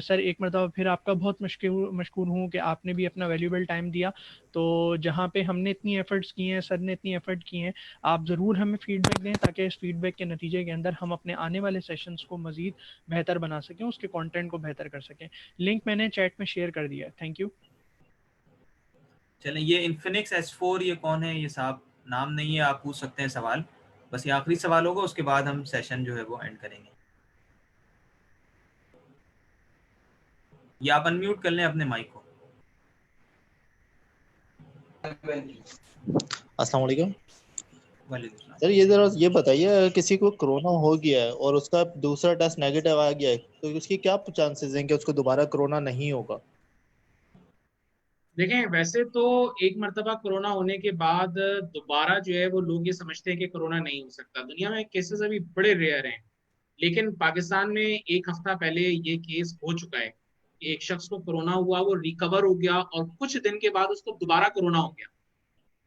सर एक मरतबा फिर आपका बहुत मशकूर हूँ कि आपने भी अपना valuable time दिया। तो जहाँ पे हमने इतनी efforts की हैं, सर ने इतनी effort की हैं, आप ज़रूर हमें feedback दें ताकि इस feedback के नतीजे के अंदर हम अपने आने वाले sessions को मज़ीद बेहतर बना सकें, उसके कंटेंट को बेहतर कर सकें। लिंक मैंने चैट में शेयर कर दिया है। Thank you. चलें, ये इन्फिनिक्स S4 ये कौन है? ये साहब नाम नहीं है, आप पूछ सकते हैं सवाल, बस ये आखिरी सवाल होगा, उसके बाद हम सेशन जो है वो एंड करेंगे। ये आप अनम्यूट कर लें अपने माइक को। अस्सलाम वालेकुम वालेकुम। सर, ये जरा ये बताइए, अगर किसी को कोरोना हो गया है और उसका दूसरा टेस्ट नेगेटिव आ गया है तो उसकी क्या चांसेस हैं कि उसको दोबारा कोरोना नहीं होगा? देखें, वैसे तो एक मरतबा कोरोना होने के बाद दोबारा जो है वो लोग ये समझते हैं कि कोरोना नहीं हो सकता। दुनिया में केसेस अभी बड़े रेयर हैं, लेकिन पाकिस्तान में एक हफ्ता पहले ये केस हो चुका है कि एक शख्स को कोरोना हुआ, वो रिकवर हो गया और कुछ दिन के बाद उसको दोबारा कोरोना हो गया।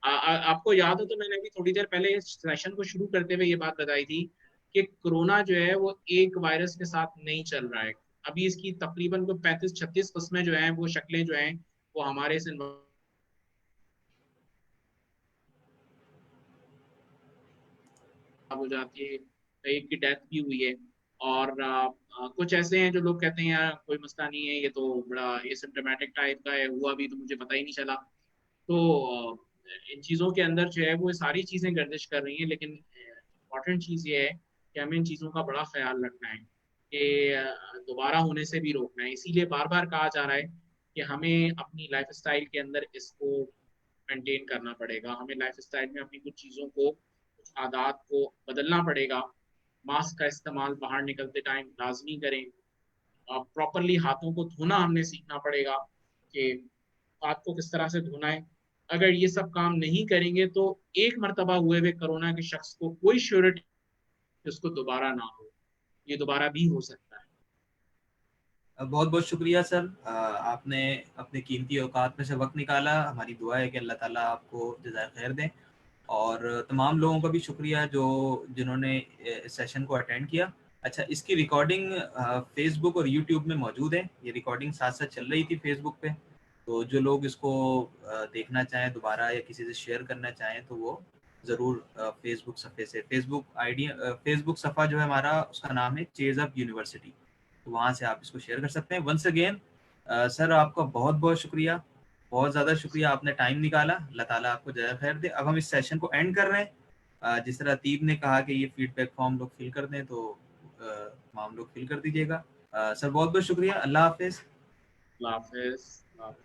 आपको याद हो तो मैंने अभी थोड़ी देर पहले इस सेशन को शुरू करते हुए ये बात बताई थी कि कोरोना जो है वो एक वायरस के साथ नहीं चल रहा है। अभी इसकी तकरीबन को 35-36 किस्में जो हैं, वो शक्लें जो हैं वो हमारे इस हो जाती है, एक की डेथ भी हुई है। और कुछ ऐसे हैं जो लोग कहते हैं यार कोई मसला नहीं है, ये तो बड़ा एसिम्प्टोमेटिक टाइप का है, हुआ भी तो मुझे पता ही नहीं चला। तो इन चीज़ों के अंदर जो है वो सारी चीज़ें गर्दिश कर रही हैं, लेकिन इम्पॉर्टेंट चीज़ ये है कि हमें इन चीज़ों का बड़ा ख्याल रखना है कि दोबारा होने से भी रोकना है। इसीलिए बार बार कहा जा रहा है कि हमें अपनी लाइफ स्टाइल के अंदर इसको मेंटेन करना पड़ेगा, हमें लाइफ स्टाइल में अपनी कुछ चीज़ों को, कुछ आदत को बदलना पड़ेगा। मास्क का इस्तेमाल बाहर निकलते टाइम लाजमी करें, प्रॉपरली हाथों को धोना हमने सीखना पड़ेगा कि हाथ को किस तरह से धोना है। अगर ये सब काम नहीं करेंगे तो एक मरतबा हुए हुए कोरोना के शख्स को कोई श्योरिटी उसको दोबारा ना हो, ये दोबारा भी हो सकता है। बहुत बहुत शुक्रिया सर, आपने अपने कीमती औकात में से वक्त निकाला। हमारी दुआ है कि अल्लाह ताला आपको जज़ाए खैर दें, और तमाम लोगों का भी शुक्रिया जिन्होंने इस सेशन को अटेंड किया। अच्छा, इसकी रिकॉर्डिंग फेसबुक और यूट्यूब में मौजूद है। ये रिकॉर्डिंग साथ साथ चल रही थी फेसबुक पे, तो जो लोग इसको देखना चाहें दोबारा या किसी से शेयर करना चाहें तो वो ज़रूर फेसबुक सफ़े से, फेसबुक सफ़ा जो है हमारा, उसका नाम है चेज अप यूनिवर्सिटी, तो वहाँ से आप इसको शेयर कर सकते हैं। वंस अगेन सर आपका बहुत बहुत शुक्रिया, बहुत ज़्यादा शुक्रिया, आपने टाइम निकाला, अल्लाह ताला आपको ज़्यादा खैर दे। अब हम इस सेशन को एंड कर रहे हैं। जिस तरह अतीब ने कहा कि ये फीडबैक फॉर्म लोग फिल कर दें, तो तमाम लोग फिल कर दीजिएगा। सर बहुत बहुत शुक्रिया, अल्लाह हाफिज़। अल्लाह हाफिज़।